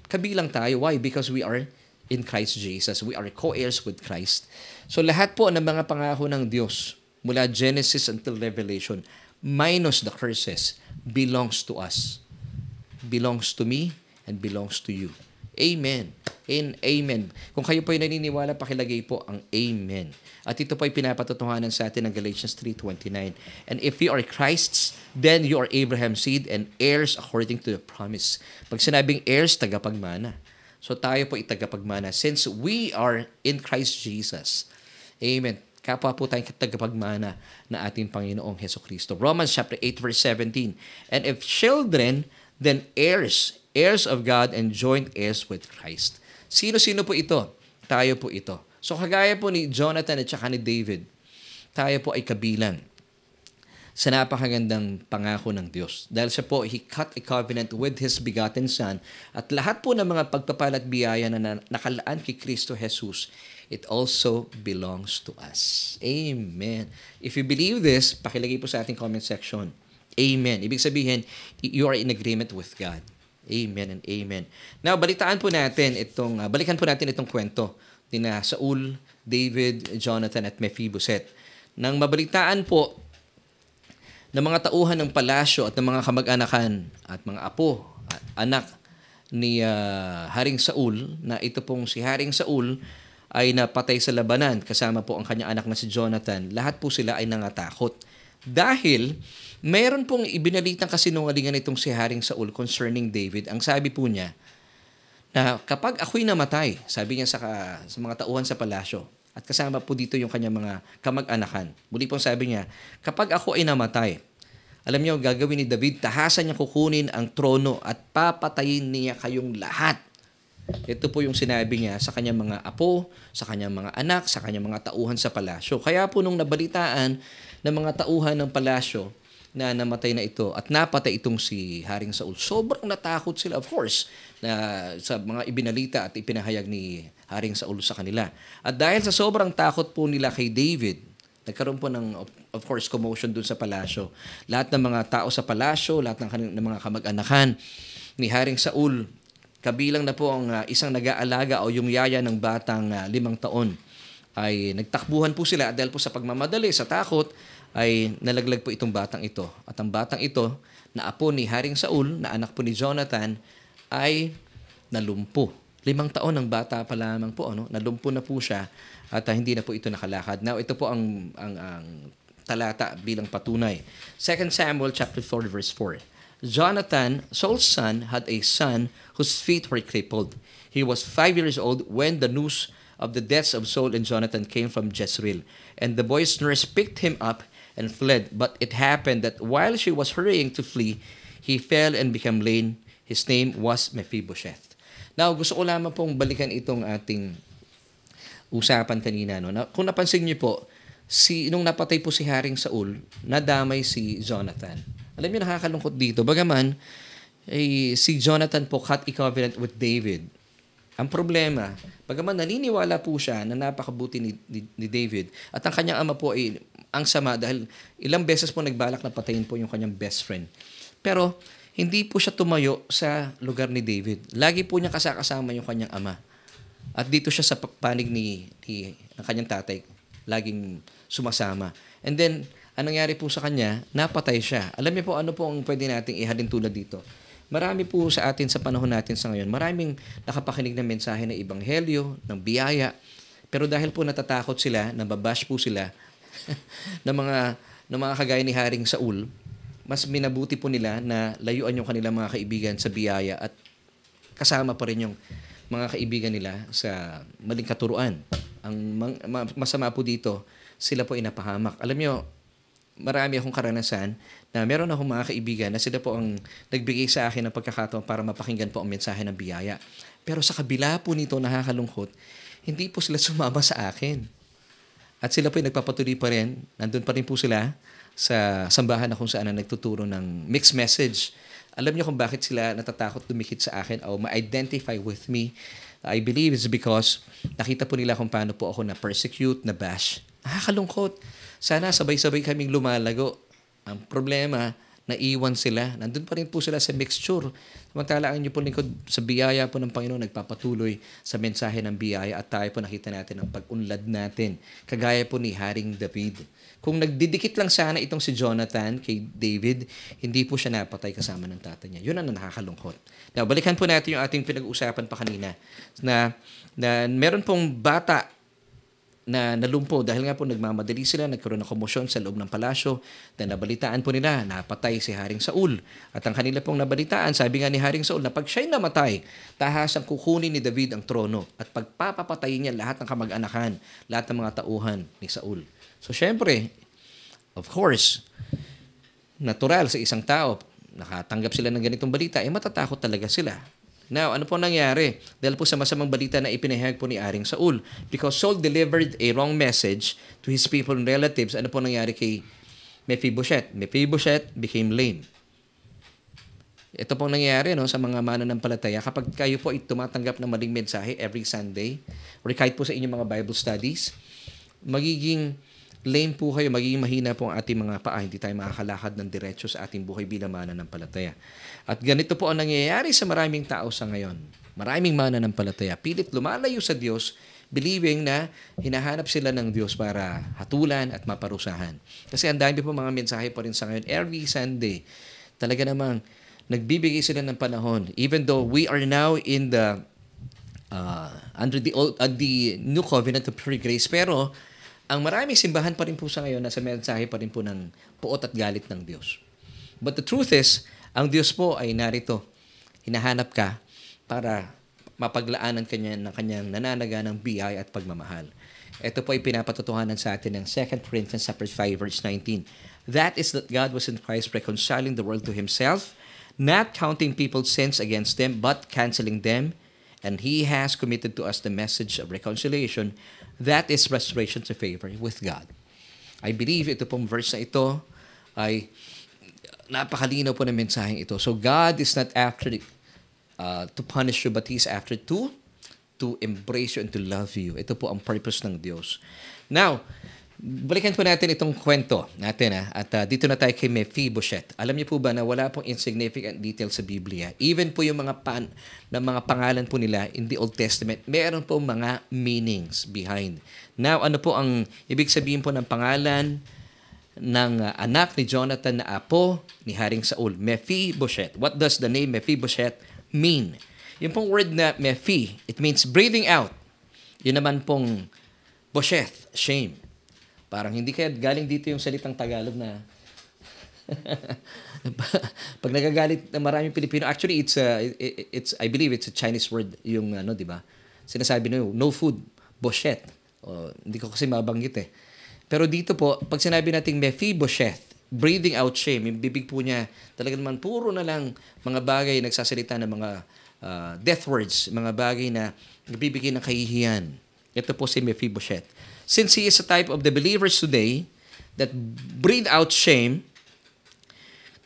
kabilang tayo. Why? Because we are in Christ Jesus. We are co-heirs with Christ. So lahat po ng mga pangako ng Diyos mula Genesis until Revelation, minus the curses, belongs to us. Belongs to me and belongs to you. Amen. And amen. Kung kayo po ay naniniwala, pakilagay po ang amen. At ito po ay pinapatutuhanan sa atin ng Galatians 3:29. And if you are Christ's, then you are Abraham's seed and heirs according to the promise. Pag sinabing heirs, tagapagmana. So tayo po ay tagapagmana since we are in Christ Jesus. Amen. Kapwa po tayong tagapagmana na ating Panginoong Hesukristo. Romans chapter 8 verse 17. And if children, then heirs of God and joint heirs with Christ. Sino-sino po ito? Tayo po ito. So kagaya po ni Jonathan at saka ni David, tayo po ay kabilang sa napakagandang pangako ng Diyos. Dahil siya po, He cut a covenant with His begotten Son at lahat po ng mga pagpapala at biyaya na nakalaan kay Kristo Jesus, it also belongs to us. Amen. If you believe this, pakilagay po sa ating comment section. Amen. Ibig sabihin, you are in agreement with God. Amen and amen. Now, balikan po natin itong kwento ni na Saul, David, Jonathan at Mephibosheth. Nang mabalitaan po ng mga tauhan ng palasyo at ng mga kamag-anakan at mga apo at anak ni Haring Saul, na ito pong si Haring Saul ay napatay sa labanan kasama po ang kanyang anak na si Jonathan, lahat po sila ay nangatakot. Dahil mayroon pong ibinalitang kasinungalingan itong si Haring Saul concerning David. Ang sabi po niya, na kapag ako'y namatay, sabi niya sa mga tauhan sa palasyo, at kasama po dito yung kanyang mga kamag-anakan. Muli pong sabi niya, kapag ako ay namatay, alam niyo, gagawin ni David, tahasan niya kukunin ang trono at papatayin niya kayong lahat. Ito po yung sinabi niya sa kanyang mga apo, sa kanyang mga anak, sa kanyang mga tauhan sa palasyo. Kaya po nung nabalitaan ng mga tauhan ng palasyo na namatay na ito at napatay itong si Haring Saul, sobrang natakot sila, of course, na sa mga ibinalita at ipinahayag ni Haring Saul sa kanila. At dahil sa sobrang takot po nila kay David, nagkaroon po ng, of course, commotion dun sa palasyo. Lahat ng mga tao sa palasyo, lahat ng mga kamag-anakan ni Haring Saul, kabilang na po ang isang nag-aalaga o yung yaya ng batang 5 taon, ay nagtakbuhan po sila dahil po sa pagmamadali, sa takot, ay nalaglag po itong batang ito. At ang batang ito, na apo ni Haring Saul, na anak po ni Jonathan, ay nalumpo. 5 taon ang bata pa lamang po, nalumpo na po siya at hindi na po ito nakalakad. Now, ito po ang talata bilang patunay. 2 Samuel chapter 4 verse 4. Jonathan, Saul's son, had a son whose feet were crippled. He was 5 years old when the news of the deaths of Saul and Jonathan came from Jezreel. And the boy's nurse picked him up and fled. But it happened that while she was hurrying to flee, he fell and became lame. His name was Mephibosheth. Now, gusto ko lamang pong balikan itong ating usapan kanina. Kung napansin niyo po, nung napatay po si Haring Saul, nadamay si Jonathan. Alam niyo, nakakalungkot dito. Bagaman, si Jonathan po cut a covenant with David. Ang problema, bagaman naniniwala po siya na napakabuti ni David at ang kanyang ama po ay ang sama dahil ilang beses po nagbalak na patayin po yung kanyang best friend. Pero hindi po siya tumayo sa lugar ni David. Lagi po niya kasama yung kanyang ama. At dito siya sa panig ng kanyang tatay, laging sumasama. And then, anong nangyari po sa kanya? Napatay siya. Alam niyo po ano po ang pwede nating ihalin tulad dito? Marami po sa atin sa panahon natin sa ngayon, maraming nakapakinig ng mensahe ng ebanghelyo, ng biyaya. Pero dahil po natatakot sila, nababash po sila ng mga kagaya ni Haring Saul, mas minabuti po nila na layuan yung kanilang mga kaibigan sa biyaya at kasama pa rin yung mga kaibigan nila sa maling katuruan. Ang masama po dito, sila po inapahamak. Alam nyo, marami akong karanasan na meron akong mga kaibigan na sila po ang nagbigay sa akin ng pagkakataon para mapakinggan po ang mensahe ng biyaya. Pero sa kabila po nito, nakakalungkot, hindi po sila sumama sa akin. At sila po ay nagpapatuloy pa rin. Nandun pa rin po sila sa sambahan na kung saan na nagtuturo ng mixed message. Alam niyo kung bakit sila natatakot dumikit sa akin o ma-identify with me? I believe it's because nakita po nila kung paano po ako na-persecute, na-bash. Nakakalungkot. Sana sabay-sabay kaming lumalago. Ang problema, naiwan sila. Nandun pa rin po sila sa mixture. Samantala ang inyo po lingkod sa biyaya po ng Panginoon nagpapatuloy sa mensahe ng biyaya at tayo po nakita natin ang pag-unlad natin. Kagaya po ni Haring David. Kung nagdidikit lang sana itong si Jonathan kay David, hindi po siya napatay kasama ng tatay niya. Yun ang nakakalungkot. Now, balikan po natin yung ating pinag-usapan pa kanina na meron pong bata na nalumpo dahil nga po nagmamadali sila, nagkaroon ng komosyon sa loob ng palasyo, na nabalitaan po nila, napatay si Haring Saul. At ang kanila pong nabalitaan, sabi nga ni Haring Saul, na pag siya'y namatay, tahasang kukunin ni David ang trono at pagpapapatayin niya lahat ng kamag-anakan, lahat ng mga tauhan ni Saul. So, syempre, of course, natural sa isang tao, nakatanggap sila ng ganitong balita, matatakot talaga sila. Now, ano po nangyari? Dahil po sa masamang balita na ipinahayag po ni Haring Saul. Because Saul delivered a wrong message to his people and relatives, ano po nangyari kay Mephibosheth? Mephibosheth became lame. Ito pong nangyayari sa mga mananampalataya kapag kayo po ay tumatanggap ng maling mensahe every Sunday or kahit po sa inyong mga Bible studies, magiging lame po kayo, magiging mahina po ang ating mga paa, hindi tayo makakalakad ng diretso sa ating buhay bilang mananampalataya. At ganito po ang nangyayari sa maraming tao sa ngayon. Maraming mananampalataya, pilit lumalayo sa Diyos, believing na hinahanap sila ng Diyos para hatulan at maparusahan. Kasi ang dami po mga mensahe pa rin sa ngayon, every Sunday, talaga namang nagbibigay sila ng panahon. Even though we are now in the under the new covenant of free grace, pero ang maraming simbahan pa rin po sa ngayon nasa mensahe pa rin po ng puot at galit ng Diyos. But the truth is, ang Diyos po ay narito. Hinahanap ka para mapaglaanan kanya ng kanyang nananaganang biyaya at pagmamahal. Ito po ay pinapatotohanan sa atin ng 2 Corinthians 5 verse 19. That is that God was in Christ reconciling the world to Himself, not counting people's sins against them, but canceling them. And He has committed to us the message of reconciliation. That is restoration to favor with God. I believe ito pong verse na ito ay napakalinaw po ng mensaheng ito. So God is not after to punish you, but He's after to embrace you and to love you. Ito po ang purpose ng Diyos. Now, balikan po natin itong kwento natin at dito na tayo kay Mephibosheth. Alam niyo po ba na wala pong insignificant detail sa Biblia? Even po yung mga pangalan po nila in the Old Testament, meron po mga meanings behind. Now, ano po ang ibig sabihin po ng pangalan ng anak ni Jonathan na apo ni Haring Saul? Mephibosheth. What does the name Mephibosheth mean? Yung pong word na Mephi, it means breathing out. Yun naman pong Bosheth, shame. Parang hindi kaya galing dito yung salitang Tagalog na pag nagagalit na maraming Pilipino, actually it's I believe it's a Chinese word yung di ba? Sinasabi no food, Bosheth. Hindi ko kasi mabanggit eh. Pero dito po, pag sinabi nating Mephibosheth, breathing out shame, yung bibig po niya, talaga naman puro na lang mga bagay nagsasalita ng mga death words, mga bagay na nagbibigay ng kahihiyan. Ito po si Mephibosheth. Since he is a type of the believers today that breathe out shame,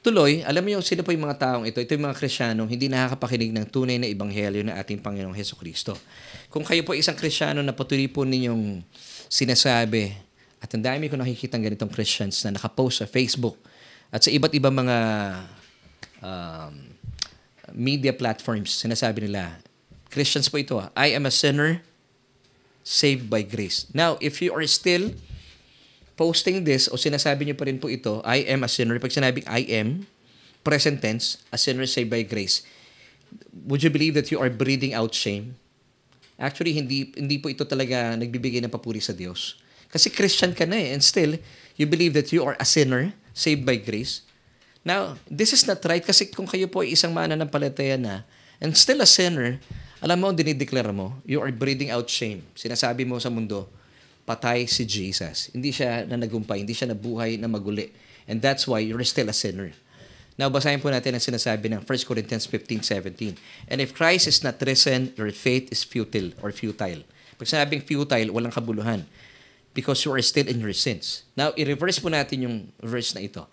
tuloy, alam niyo sino po yung mga taong ito? Ito yung mga Kristiyanong hindi nakakapakinig ng tunay na ebanghelyo ng ating Panginoong Hesukristo. Kung kayo po isang Kristiyano na patuloy po ninyong sinasabi, at ang dami ko nakikita ganitong Christians na nakapost sa Facebook at sa iba't ibang mga media platforms, sinasabi nila, Christians po ito, I am a sinner saved by grace. Now, if you are still posting this o sinasabi niyo pa rin po ito, I am a sinner, pag sinabing I am, present tense, a sinner saved by grace, would you believe that you are breathing out shame? Actually, hindi po ito talaga nagbibigay ng papuri sa Diyos. Kasi Christian ka na and still, you believe that you are a sinner saved by grace. Now, this is not right kasi kung kayo po ay isang mananampalataya na and still a sinner, alam mo, dinideklara mo, you are breathing out shame. Sinasabi mo sa mundo, patay si Jesus. Hindi siya na nagumpay, hindi siya nabuhay na maguli. And that's why you're still a sinner. Now, basahin po natin ang sinasabi ng 1 Corinthians 15:17. And if Christ is not risen, your faith is futile or futile. Pag sinabing futile, walang kabuluhan. because you are still in your sins. Now, i-reverse po natin yung verse na ito.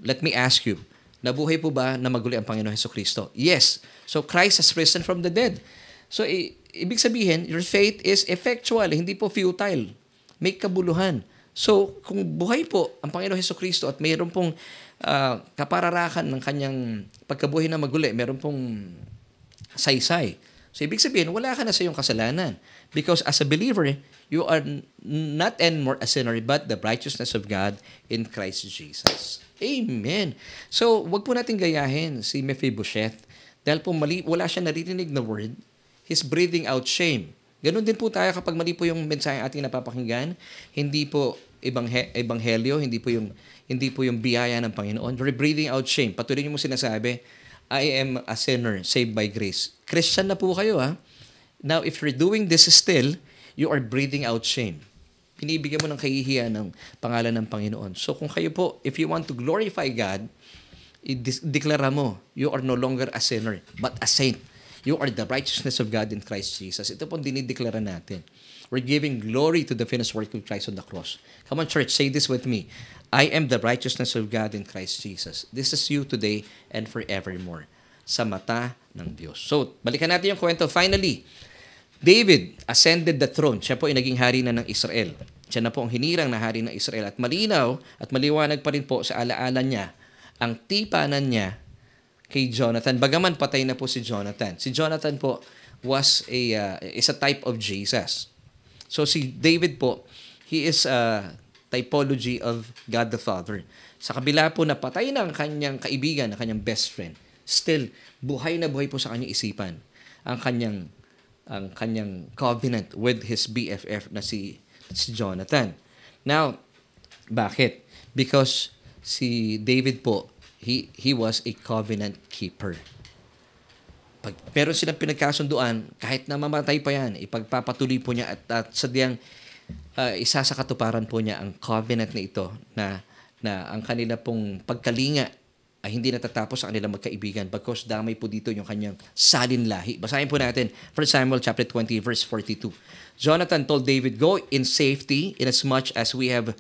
Let me ask you, nabuhay po ba na maguli ang Panginoon Hesukristo? Yes. So, Christ has risen from the dead. So, ibig sabihin, your faith is effectual, hindi po futile. May kabuluhan. So, kung buhay po ang Panginoon Hesukristo at mayroon pong kapararakan ng kanyang pagkabuhay na maguli, mayroon pong saysay. So, ibig sabihin, wala ka na sa iyong kasalanan. Because as a believer, you are not anymore a sinner, but the righteousness of God in Christ Jesus. Amen. So, wag po natin gayahin si Mephibosheth. Dahil po wala siya naririnig na word, he's breathing out shame. Ganon din po tayo kapag mali po yung mensahe ating napapakinggan, hindi po ebanghelyo, hindi po yung biyaya ng Panginoon. You're breathing out shame. Patuloy niyo mo sinasabi, I am a sinner saved by grace. Christian na po kayo, ha? Now, if you're doing this still, you are breathing out shame. Pinibigyan mo ng kahihiyan ng pangalan ng Panginoon. So kung kayo po, if you want to glorify God, deklara mo, you are no longer a sinner, but a saint. You are the righteousness of God in Christ Jesus. Ito po dinideklara natin. We're giving glory to the finished work of Christ on the cross. Come on, church, say this with me. I am the righteousness of God in Christ Jesus. This is you today and forevermore. Sa mata ng Diyos. So, balikan natin yung kwento. Finally, David ascended the throne. Siya po ay naging hari na ng Israel. Siya na po ang hinirang na hari ng Israel. At malinaw at maliwanag pa rin po sa alaala niya ang tipanan niya kay Jonathan. Bagaman patay na po si Jonathan. Si Jonathan po is a type of Jesus. So si David po, he is a typology of God the Father. Sa kabila po na patay na ang kanyang kaibigan, ang kanyang best friend, still, buhay na buhay po sa kanyang isipan ang kanyang covenant with his BFF na si Jonathan. Now, bakit? Because si David po, he was a covenant keeper. Pag meron silang pinagkasunduan, kahit na mamatay pa yan, ipagpapatuloy po niya at sadyang isa sa katuparan po niya ang covenant na ito na ang kanila pong pagkalinga ay hindi natatapos sa kanilang magkaibigan because damay po dito yung kanyang salin lahi. Basahin po natin 1 Samuel chapter 20 verse 42. Jonathan told David, "Go in safety inasmuch as we have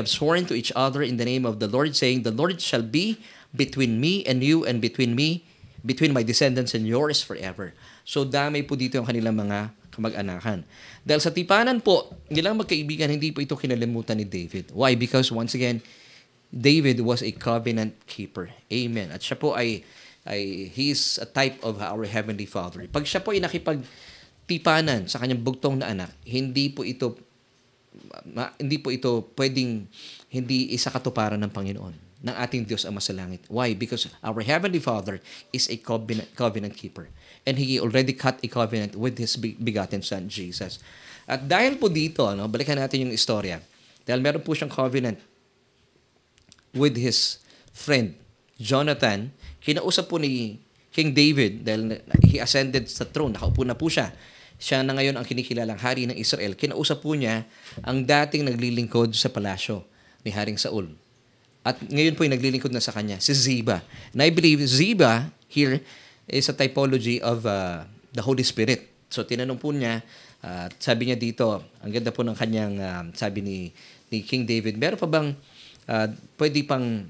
sworn to each other in the name of the Lord, saying, the Lord shall be between me and you and between my descendants and yours forever." So damay po dito yung kanilang mga kamag-anakan. Dahil sa tipanan po, nilang magkaibigan, hindi po ito kinalimutan ni David. Why? Because once again, David was a covenant keeper. Amen. At siya po he is a type of our Heavenly Father. Pag siya po ay nakipagtipanan sa kanyang bugtong na anak, hindi po ito pwedeng hindi isa katuparan ng Panginoon, ng ating Diyos ang masalangit. Why? Because our Heavenly Father is a covenant keeper. And He already cut a covenant with His begotten Son, Jesus. At dahil po dito, balikan natin yung istorya. Dahil meron po siyang covenant with his friend, Jonathan, kinausap po ni King David dahil he ascended sa throne, nakaupo na po siya. Siya na ngayon ang kinikilalang hari ng Israel. Kinausap po niya ang dating naglilingkod sa palasyo ni Haring Saul. At ngayon po ay naglilingkod na sa kanya, si Ziba. And I believe Ziba here is a typology of the Holy Spirit. So tinanong po niya, sabi niya dito, ang ganda po ng kanyang, sabi ni King David, meron pa bang pwede pang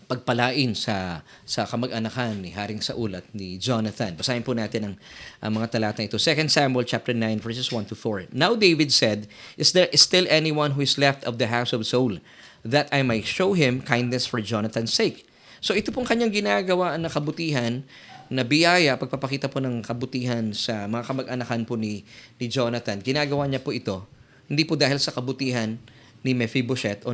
pagpalain sa kamag-anakan ni Haring Saul at ni Jonathan. Basahin po natin ang mga talata ito. 2 Samuel chapter 9 verses 1 to 4. Now David said, "Is there still anyone who is left of the house of Saul, that I might show him kindness for Jonathan's sake?" So ito pong kanyang ginagawa na kabutihan, na biyaya, pagpapakita po ng kabutihan sa mga kamag-anakan po ni Jonathan. Ginagawa niya po ito, hindi po dahil sa kabutihan ni Mephibosheth o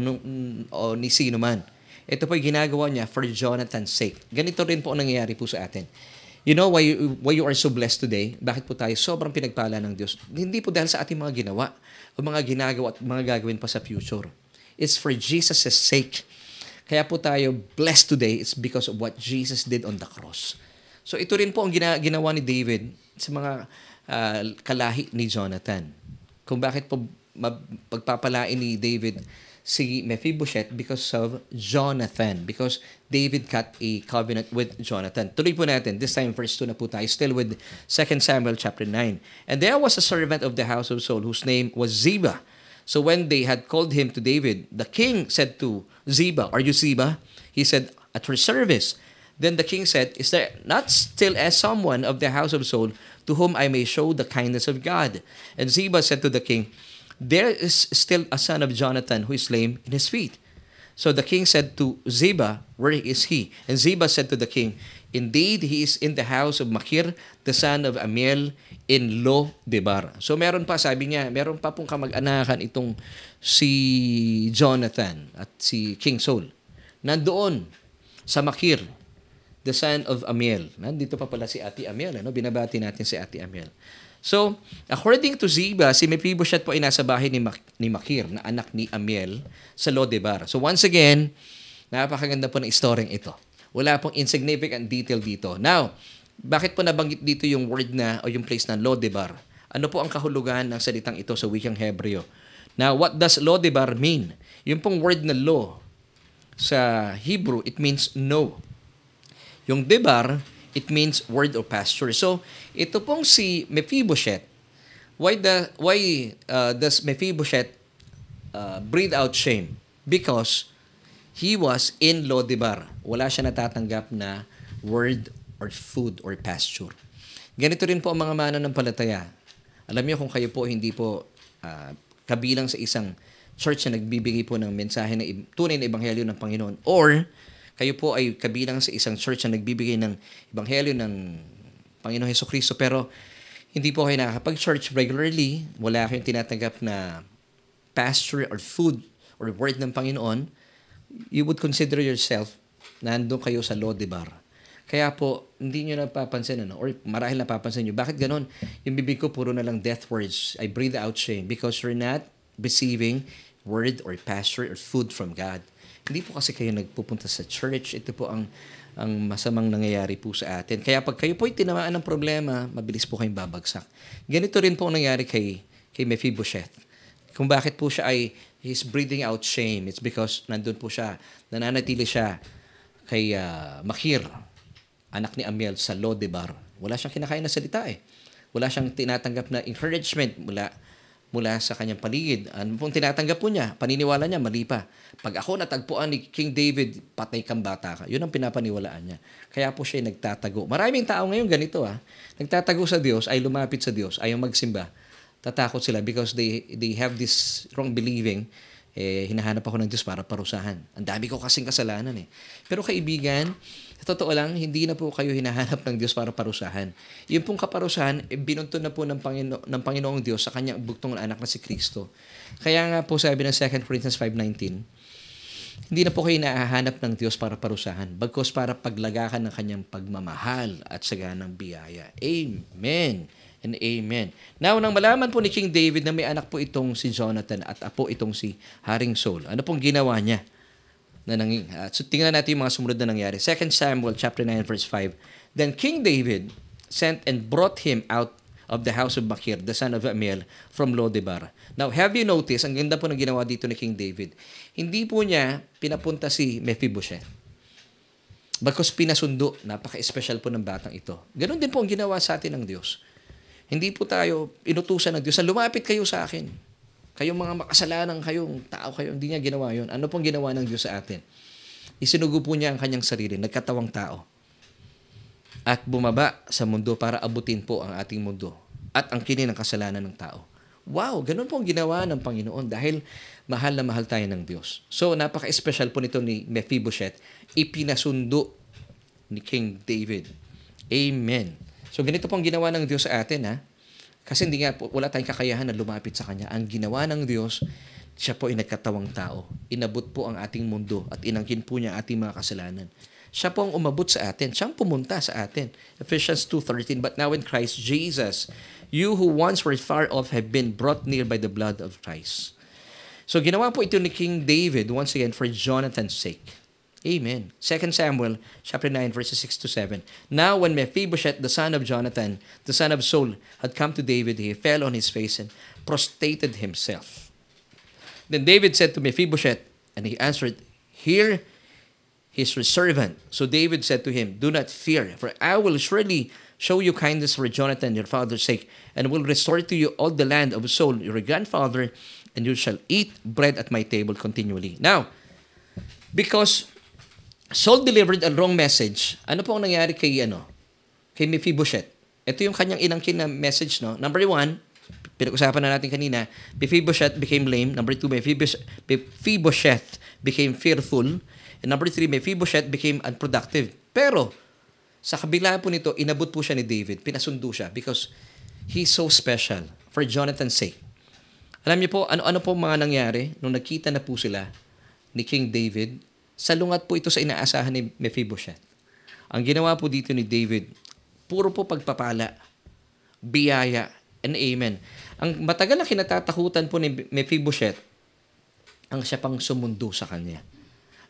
ni sino man. Ito po yung ginagawa niya for Jonathan's sake. Ganito rin po ang nangyayari po sa atin. You know why you are so blessed today? Bakit po tayo sobrang pinagpala ng Diyos? Hindi po dahil sa ating mga ginawa o mga ginagawa at mga gagawin pa sa future. It's for Jesus' sake. Kaya po tayo blessed today. It's because of what Jesus did on the cross. So ito rin po ang ginawa ni David sa mga kalahi ni Jonathan. Kung bakit po pagpapalain ni David si Mephibosheth because of Jonathan. Because David cut a covenant with Jonathan. Tuloy po natin. This time, verse 2 na po tayo. Still with 2 Samuel chapter 9. And there was a servant of the house of Saul whose name was Ziba, So when they had called him to David, the king said to Ziba, "Are you Ziba?" He said, "At your service." Then the king said, "Is there not still as someone of the house of Saul to whom I may show the kindness of God?" And Ziba said to the king, "There is still a son of Jonathan who is lame in his feet." So the king said to Ziba, "Where is he?" And Ziba said to the king, "Indeed, he is in the house of Machir, the son of Amiel, in Lo-debar." So meron pa, sabi niya, meron pa pong kamag-anakan itong si Jonathan at si King Saul. Nandoon sa Machir, the son of Amiel. Nandito pa pala si Ate Amiel. Ano? Binabati natin si Ate Amiel. So, according to Ziba, si Mephibosheth po ay nasa bahay ni Machir, na anak ni Amiel, sa Lo-debar. So once again, napakaganda po ng istoryeng ito. Wala pong insignificant detail dito. Now, bakit po nabanggit dito yung word na o yung place na Lo-debar? Ano po ang kahulugan ng salitang ito sa wikang Hebreo? Now, what does Lo-debar mean? Yung pong word na lo sa Hebrew, it means no. Yung debar, it means word or pasture. So, ito pong si Mephibosheth, why does Mephibosheth breathe out shame? Because he was in Lo-debar. Wala siya natatanggap na word or food or pasture. Ganito rin po ang mga mananampalataya. Alam niyo kung kayo po hindi po kabilang sa isang church na nagbibigay po ng mensahe na tunay na ebanghelyo ng Panginoon, or kayo po ay kabilang sa isang church na nagbibigay ng ebanghelyo ng Panginoon Hesukristo, pero hindi po kayo nakakapag-church regularly, wala kayong tinatanggap na pasture or food or word ng Panginoon, you would consider yourself nandun kayo sa Lo-debar. Kaya po, hindi nyo napapansin, or marahil napapansin nyo, bakit ganon? Yung bibig ko, puro na lang death words. I breathe out shame because you're not receiving word or pasture or food from God. Hindi po kasi kayo nagpupunta sa church. Ito po ang masamang nangyayari po sa atin. Kaya pag kayo po ay tinamaan ng problema, mabilis po kayong babagsak. Ganito rin po ang nangyari kay Mephibosheth. Kung bakit po siya ay he's breathing out shame, it's because nandun po siya, nananatili siya kay Machir, anak ni Amiel, sa Lo-debar. Wala siyang kinakain na salita eh. Wala siyang tinatanggap na encouragement mula sa kanyang paligid. Ano pong tinatanggap po niya? Paniniwala niya, mali pa. Pag ako natagpuan ni King David, patay kang bata ka. Yun ang pinapaniwalaan niya. Kaya po siya nagtatago. Maraming tao ngayon ganito Nagtatago sa Diyos, ay lumapit sa Diyos, ayaw magsimba. Tatakot sila because they have this wrong believing. Hinahanap ako ng Diyos para parusahan. Ang dami ko kasing kasalanan eh. Pero kaibigan, sa totoo lang, hindi na po kayo hinahanap ng Diyos para parusahan. Yung pong kaparusahan, binuntun na po ng Panginoong Diyos sa kanyang bugtong na anak na si Kristo. Kaya nga po sabi ng 2 Corinthians 5:19, hindi na po kayo nahahanap ng Diyos para parusahan, bagkus para paglagakan ng kanyang pagmamahal at saganang biyaya. Amen and amen. Now, nang malaman po ni King David na may anak po itong si Jonathan at apo itong si Haring Saul, ano pong ginawa niya? So tingnan natin yung mga sumunod na nangyari. 2 Samuel chapter 9 verse 5. Then King David sent and brought him out of the house of Machir, the son of Amiel, from Lo-debar. Now, have you noticed, ang ganda po ng ginawa dito ni King David, hindi po niya pinapunta si Mephibosheth. Bagkus pinasundo, napaka-special po ng batang ito. Ganon din po ang ginawa sa atin ng Diyos. Hindi po tayo inutusan ng Diyos na lumapit kayo sa akin. Kayong mga makasalanan kayong tao kayo, hindi niya ginawa yun. Ano pong ginawa ng Diyos sa atin? Isinugo po niya ang kanyang sarili, nagkatawang tao. At bumaba sa mundo para abutin po ang ating mundo at ang kinin ng kasalanan ng tao. Wow, ganun po ang ginawa ng Panginoon dahil mahal na mahal tayo ng Diyos. So, napaka-special po nito ni Mephibosheth, ipinasundo ni King David. Amen. So, ganito po ang ginawa ng Diyos sa atin, Kasi hindi nga po, wala tayong kakayahan na lumapit sa Kanya. Ang ginawa ng Diyos, siya po ay nagkatawang tao. Inabot po ang ating mundo at inangkin po niya ang ating mga kasalanan. Siya po ang umabot sa atin. Siya ang pumunta sa atin. Ephesians 2:13, but now in Christ Jesus, you who once were far off have been brought near by the blood of Christ. So ginawa po ito ni King David once again for Jonathan's sake. Amen. 2 Samuel chapter 9 verses 6 to 7. Now when Mephibosheth, the son of Jonathan, the son of Saul, had come to David, he fell on his face and prostrated himself. Then David said to Mephibosheth, and he answered, "Here is your servant." So David said to him, "Do not fear, for I will surely show you kindness for Jonathan, your father's sake, and will restore to you all the land of Saul, your grandfather, and you shall eat bread at my table continually. Now, because Saul delivered a wrong message, ano po ang nangyari kay Mephibosheth? Ito yung kanyang inangkin na message, no? Number 1, pinag-usapan na natin kanina, Mephibosheth became lame. Number 2, Mephibosheth became fearful. And number 3, Mephibosheth became unproductive. Pero, sa kabila po nito, inabot po siya ni David. Pinasundo siya because he's so special for Jonathan's sake. Alam niyo po, ano po mga nangyari nung nagkita na po sila ni King David? Salungat po ito sa inaasahan ni Mephibosheth. Ang ginawa po dito ni David, puro po pagpapala, biyaya, and amen. Ang matagal na kinatatakutan po ni Mephibosheth, ang siya pang sumundo sa kanya.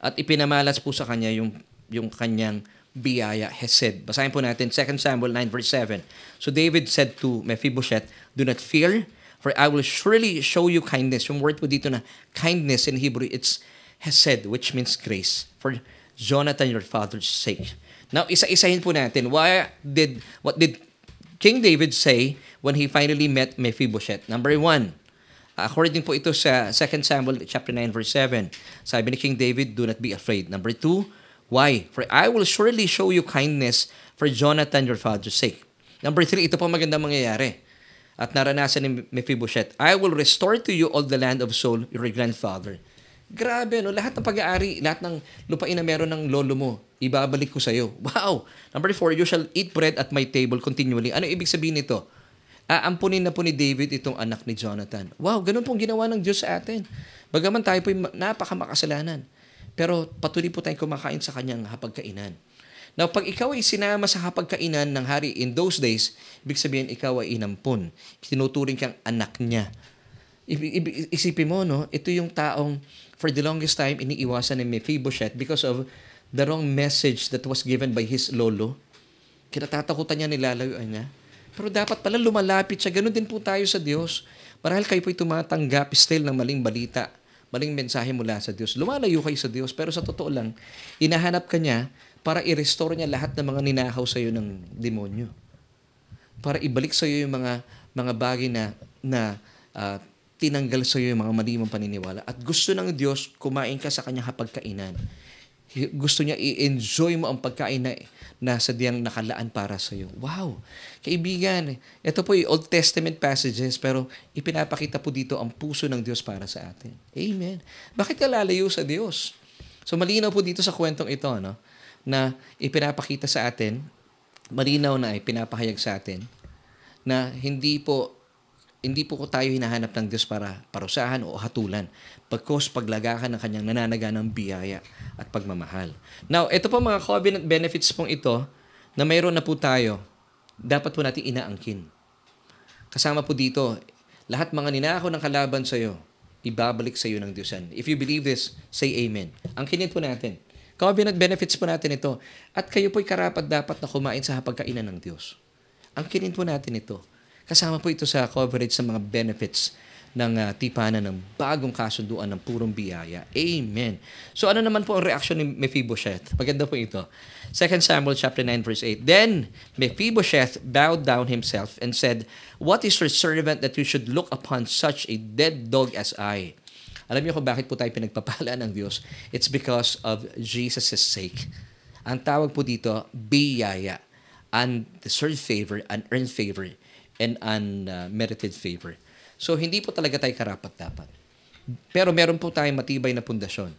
At ipinamalas po sa kanya yung kanyang biyaya, hesed. Basahin po natin 2 Samuel 9 verse 7. So David said to Mephibosheth, "Do not fear, for I will surely show you kindness." Yung word po dito na kindness in Hebrew, it's hesed, which means grace, for Jonathan your father's sake. Now, isa-isahin po natin. What did King David say when he finally met Mephibosheth? Number 1, according po ito sa 2 Samuel chapter 9 verse 7. Sabi ni King David, "Do not be afraid." Number 2, why? "For I will surely show you kindness for Jonathan your father's sake." Number 3, ito po magandang mangyayari. At naranasan ni Mephibosheth, "I will restore to you all the land of Saul, your grandfather." Grabe, no? Lahat ng pag-aari, lahat ng lupain na meron ng lolo mo, ibabalik ko sa'yo. Wow! Number 4, "You shall eat bread at my table continually." Ano ibig sabihin nito? Aampunin na po ni David itong anak ni Jonathan. Wow, ganun pong ginawa ng Diyos sa atin. Bagaman tayo po napakamakasalanan. Pero patuloy po tayong kumakain sa kanyang hapagkainan. Now, pag ikaw ay sinama sa hapagkainan ng hari in those days, ibig sabihin ikaw ay inampun. Tinuturing kang anak niya. Isipin mo, no? Ito yung taong for the longest time iniiwasan ni Mephibosheth because of the wrong message that was given by his lolo. Kinatatakutan niya, nilalayuan niya. Pero dapat pala lumalapit siya. Ganun din po tayo sa Diyos. Marahil kayo po'y tumatanggap still ng maling balita, maling mensahe mula sa Diyos. Lumalayo kayo sa Diyos. Pero sa totoo lang, inahanap ka niya para i-restore niya lahat ng mga ninakaw sa iyo ng demonyo. Para ibalik sa iyo yung mga bagay na tinanggal sa iyo yung mga mali mong paniniwala. At gusto ng Diyos, kumain ka sa kanyang hapagkainan. Gusto niya i-enjoy mo ang pagkain na sadyang nakalaan para sa iyo. Wow! Kaibigan, ito po yung Old Testament passages, pero ipinapakita po dito ang puso ng Diyos para sa atin. Amen. Bakit ka lalayo sa Diyos? So malinaw po dito sa kwentong ito, no? Na ipinapakita sa atin, malinaw na ipinapahayag sa atin, na hindi po tayo hinahanap ng Diyos para parusahan o hatulan. Pagkos paglagakan ng kanyang nananaganang biyaya at pagmamahal. Now, ito po mga covenant benefits pong ito na mayroon na po tayo, dapat po natin inaangkin. Kasama po dito, lahat mga ninakaw ng kalaban sa iyo, ibabalik sa iyo ng Diyos yan. If you believe this, say amen. Angkinin po natin. Covenant benefits po natin ito. At kayo po'y karapat dapat na kumain sa hapagkainan ng Diyos. Angkinin po natin ito. Kasama po ito sa coverage sa mga benefits ng tipanan ng bagong kasunduan ng purong biyaya. Amen. So ano naman po ang reaksyon ni Mephibosheth? Maganda po ito. 2 Samuel chapter 9 verse 8. Then Mephibosheth bowed down himself and said, "What is your servant that you should look upon such a dead dog as I?" Alam niyo kung bakit po tayo pinagpapala ng Diyos? It's because of Jesus' sake. Ang tawag po dito, biyaya. Undeserved favor, unearned favor, and unmerited favor. So, hindi po talaga tayo karapat-dapat. Pero meron po tayong matibay na pundasyon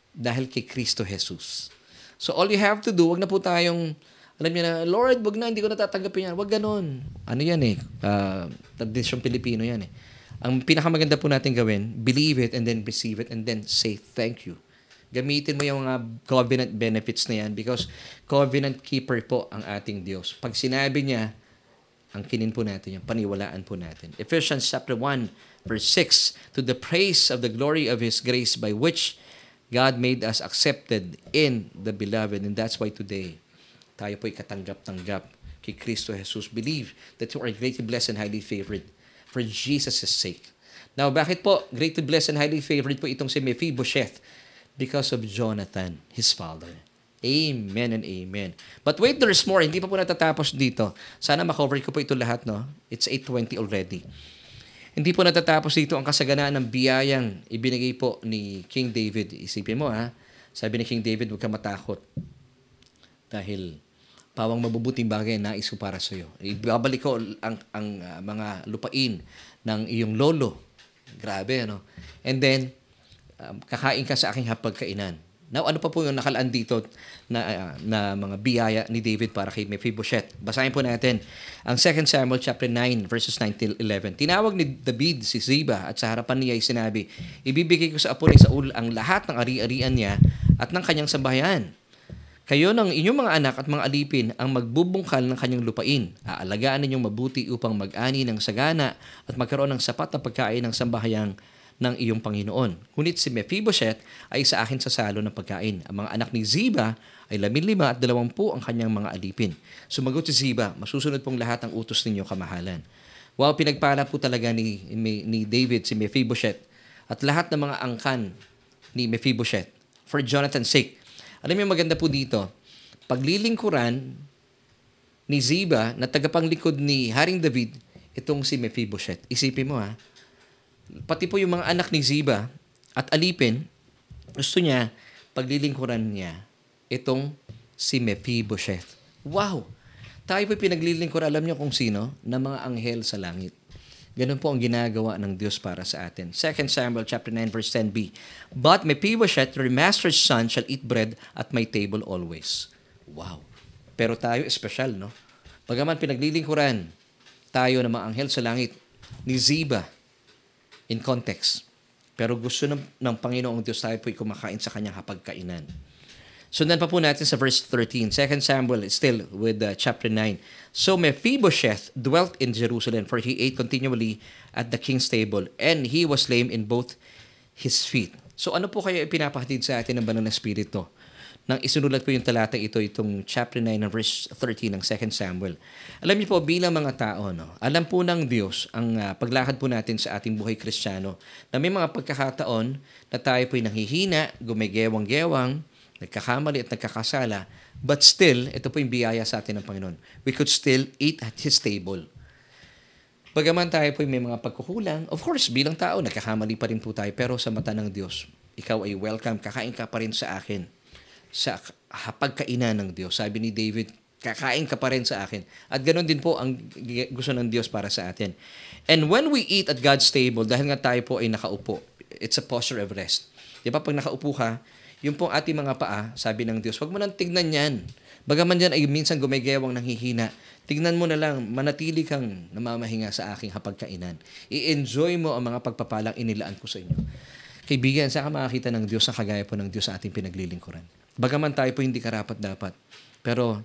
dahil kay Kristo Jesus. So, all you have to do, wag na po tayong, alam niyo na, "Lord, wag na, hindi ko natatanggapin yan." Wag ganon. Ano yan tradisyong Pilipino yan Ang pinakamaganda po natin gawin, believe it and then receive it and then say thank you. Gamitin mo yung mga covenant benefits na yan because covenant keeper po ang ating Diyos. Pag sinabi niya, angkinin po natin yan, paniwalaan po natin. Ephesians chapter 1, verse 6, "To the praise of the glory of His grace by which God made us accepted in the beloved." And that's why today, tayo po'y katanggap-tanggap kay Kristo Jesus. Believe that you are greatly blessed and highly favored for Jesus' sake. Now, bakit po greatly blessed and highly favored po itong si Mephibosheth? Because of Jonathan, his father. Amen and amen. But wait, there's more. Hindi pa po natatapos dito. Sana makover ko po ito lahat, no? It's 8:20 already. Hindi po natatapos dito ang kasaganaan ng biyayang ibinigay po ni King David. Isipin mo sabi ni King David, huwag ka matakot dahil pawang mabubuting bagay na nais ko para sa iyo. Ibabalik ko ang mga lupain ng iyong lolo. Grabe, ano? And then, kakain ka sa aking hapagkainan. Now, ano pa po yung nakalaan dito na mga biyaya ni David para kay Mephibosheth? Basahin po natin ang 2 Samuel chapter 9 verses 9 till 11. Tinawag ni David si Ziba at sa harapan niya ay sinabi, ibibigay ko sa apo ni Saul ang lahat ng ari-arian niya at ng kanyang sambahayan. Kayo ng inyong mga anak at mga alipin ang magbubungkal ng kanyang lupain. Aalagaan ninyong mabuti upang mag-ani ng sagana at magkaroon ng sapat na pagkain ng sambahayang ng iyong Panginoon. Ngunit si Mephibosheth ay sa akin sasalo ng pagkain. Ang mga anak ni Ziba ay 15 at 20 ang kanyang mga alipin. Sumagot si Ziba, masusunod pong lahat ang utos ninyo, kamahalan. Wow, pinagpala po talaga ni David si Mephibosheth at lahat ng mga angkan ni Mephibosheth for Jonathan's sake. Alam niyo maganda po dito, paglilingkuran ni Ziba na tagapanglingkod ni Haring David, itong si Mephibosheth. Isipin mo pati po yung mga anak ni Ziba at alipin, gusto niya, paglilingkuran niya, itong si Mephibosheth. Wow! Tayo po pinaglilingkuran, alam niyo kung sino? Na mga anghel sa langit. Ganun po ang ginagawa ng Diyos para sa atin. 2 Samuel chapter 9 verse 10b. But Mephibosheth, your master's son, shall eat bread at my table always. Wow! Pero tayo, espesyal, no? Bagaman pinaglilingkuran tayo ng mga anghel sa langit ni Ziba, in context. Pero gusto ng Panginoong Diyos tayo po'y kumakain sa kanyang hapagkainan. Sundan pa po natin sa verse 13. 2 Samuel is still with chapter 9. So Mephibosheth dwelt in Jerusalem, for he ate continually at the king's table, and he was lame in both his feet. So ano po kaya ipinapahatid sa atin ng Banal na Espiritu? Nang isinulat po yung talatang itong chapter 9 and verse 13 ng 2 Samuel. Alam niyo po, bilang mga tao, alam po ng Diyos ang paglakad po natin sa ating buhay Kristiyano na may mga pagkakataon na tayo po'y nanghihina, gumigewang-gewang, nagkakamali at nagkakasala, but still, ito po yung biyaya sa atin ng Panginoon. We could still eat at His table. Bagaman tayo po'y may mga pagkukulang, of course, bilang tao, nagkakamali pa rin po tayo, pero sa mata ng Diyos, ikaw ay welcome, kakain ka pa rin sa akin. Sa pagkainan ng Diyos. Sabi ni David, kakain ka pa rin sa akin. At ganoon din po ang gusto ng Diyos para sa atin. And when we eat at God's table, dahil nga tayo po ay nakaupo, it's a posture of rest. Di ba pag nakaupo ka, yung pong ating mga paa, sabi ng Diyos, wag mo nang tignan yan. Bagaman yan ay minsan gumigewang nanghihina, tignan mo na lang, manatili kang namamahinga sa aking hapagkainan. I-enjoy mo ang mga pagpapalang inilaan ko sa inyo. Kaibigan, saan ka makakita ng Diyos na kagaya po ng Diyos sa ating pinaglilingkuran? Bagaman tayo po hindi karapat-dapat, pero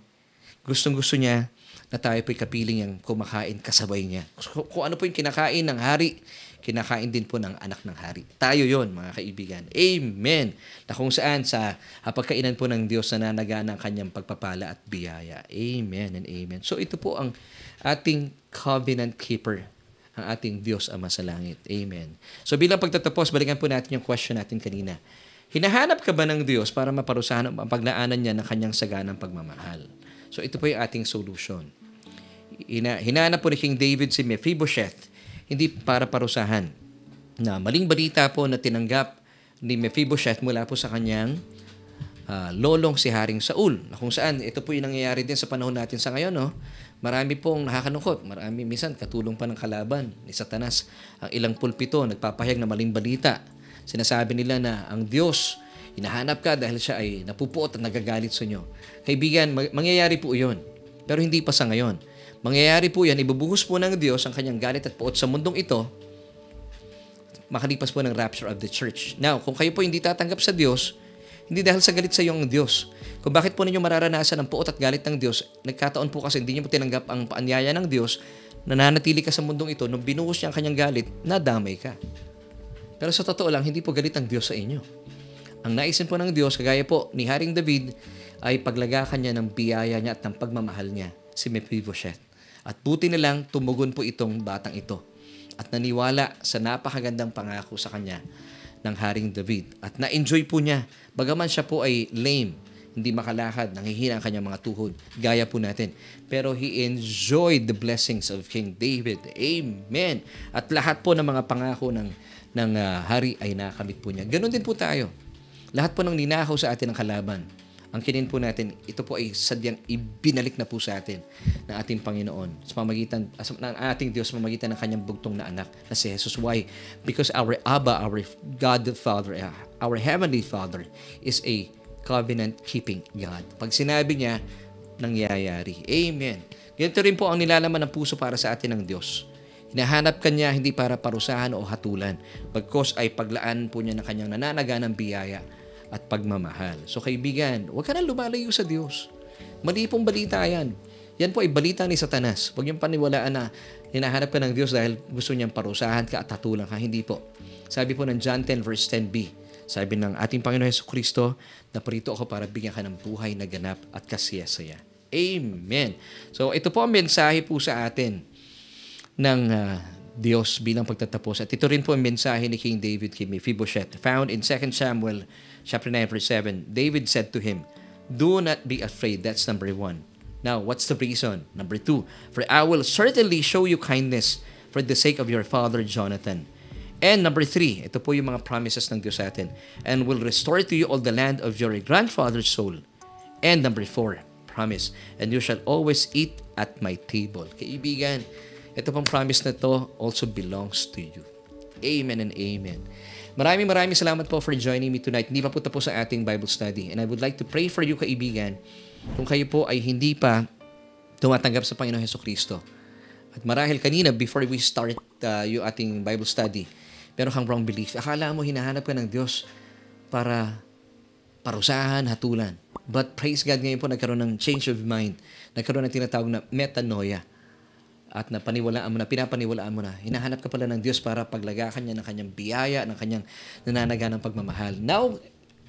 gustong-gusto niya na tayo po'y kapiling yung kumakain kasabay niya. Kung ano po yung kinakain ng hari, kinakain din po ng anak ng hari. Tayo yon, mga kaibigan. Amen! Na kung saan sa hapagkainan po ng Diyos na nanagana ang kanyang pagpapala at biyaya. Amen and amen. So ito po ang ating covenant keeper, ang ating Diyos Ama sa langit. Amen. So bilang pagtatapos, balikan po natin yung question natin kanina. Hinahanap ka ba ng Diyos para maparusahan ang paglaanan niya ng kanyang saganang pagmamahal? So ito po yung ating solution. Hinahanap po ni King David si Mephibosheth, hindi para parusahan. Na maling balita po na tinanggap ni Mephibosheth mula po sa kanyang lolong si Haring Saul. Na kung saan, ito po yung nangyayari din sa panahon natin sa ngayon. No? Marami pong nakakalungkot. Marami, minsan, katulong pa ng kalaban ni Satanas. Ang ilang pulpito, nagpapahayag na maling balita. Sinasabi nila na ang Diyos, hinahanap ka dahil siya ay napupuot at nagagalit sa inyo. Kaibigan, mangyayari po yun. Pero hindi pa sa ngayon. Mangyayari po yan, ibubuhos po ng Diyos ang kanyang galit at puot sa mundong ito, makalipas po ng rapture of the church. Now, kung kayo po hindi tatanggap sa Diyos, hindi dahil sa galit sa iyo ang Diyos. Kung bakit po ninyo mararanasan ang puot at galit ng Diyos, nagkataon po kasi hindi niyo po tinanggap ang paanyaya ng Diyos, nananatili ka sa mundong ito, nung binuhos niya ang kanyang galit, nadamay ka. Pero sa totoo lang, hindi po galit ang Diyos sa inyo. Ang naisin po ng Diyos, kagaya po ni Haring David, ay paglagakan niya ng biyaya niya at ng pagmamahal niya, si Mephibosheth. At buti na lang, tumugon po itong batang ito. At naniwala sa napakagandang pangako sa kanya ng Haring David. At na-enjoy po niya. Bagaman siya po ay lame, hindi makalakad, nanghihina ang kanyang mga tuhod, gaya po natin. Pero he enjoyed the blessings of King David. Amen. At lahat po ng mga pangako ng hari ay nakamit po niya. Ganon din po tayo. Lahat po ng ninakaw sa atin ng kalaban, ang kinin po natin, ito po ay sadyang ibinalik na po sa atin ng ating Panginoon sa pamamagitan ng ating Diyos sa pamamagitan ng kanyang bugtong na anak na si Jesus. Why? Because our Abba, our God the Father, our Heavenly Father is a covenant-keeping God. Pag sinabi niya, nangyayari. Amen. Ganito rin po ang nilalaman ng puso para sa atin ng Diyos. Hinahanap kanya hindi para parusahan o hatulan, bagkus ay paglaan po niya ng kanyang nananaganang biyaya at pagmamahal. So kaibigan, huwag ka na lumalayo sa Diyos. Mali pong balita yan. Yan po ay balita ni Satanas. Huwag niyong paniwalaan na hinahanap ka ng Diyos dahil gusto niyang parusahan ka at hatulan ka. Hindi po. Sabi po ng John 10 verse 10b, sabi ng ating Panginoon Jesucristo, naparito ako para bigyan ka ng buhay na ganap at kasiyasaya. Amen. So ito po ang mensahe po sa atin ng Diyos bilang pagtatapos. At ito rin po ang mensahe ni King David kay Mephibosheth, found in 2 Samuel chapter 9 verse 7. David said to him, "Do not be afraid." That's number 1. Now, what's the reason? Number 2, "For I will certainly show you kindness for the sake of your father Jonathan." And number 3, ito po yung mga promises ng Diyos sa atin, "And will restore to you all the land of your grandfather's soul." And number 4, promise, "And you shall always eat at my table." Kaibigan, ito pong promise na to also belongs to you. Amen and amen. Maraming salamat po for joining me tonight. Hindi pa po tapos sa ating Bible study. And I would like to pray for you, kaibigan, kung kayo po ay hindi pa tumatanggap sa Panginoong Jesucristo. At marahil kanina, before we start yung ating Bible study, meron kang wrong belief. Akala mo hinahanap ka ng Diyos para parusahan, hatulan. But praise God, ngayon po nagkaroon ng change of mind. Nagkaroon ng tinatawag na metanoia. At pinapaniwalaan mo na, hinahanap ka pala ng Diyos para paglagakan niya ng kanyang biyaya, ng kanyang nananaganang pagmamahal. Now,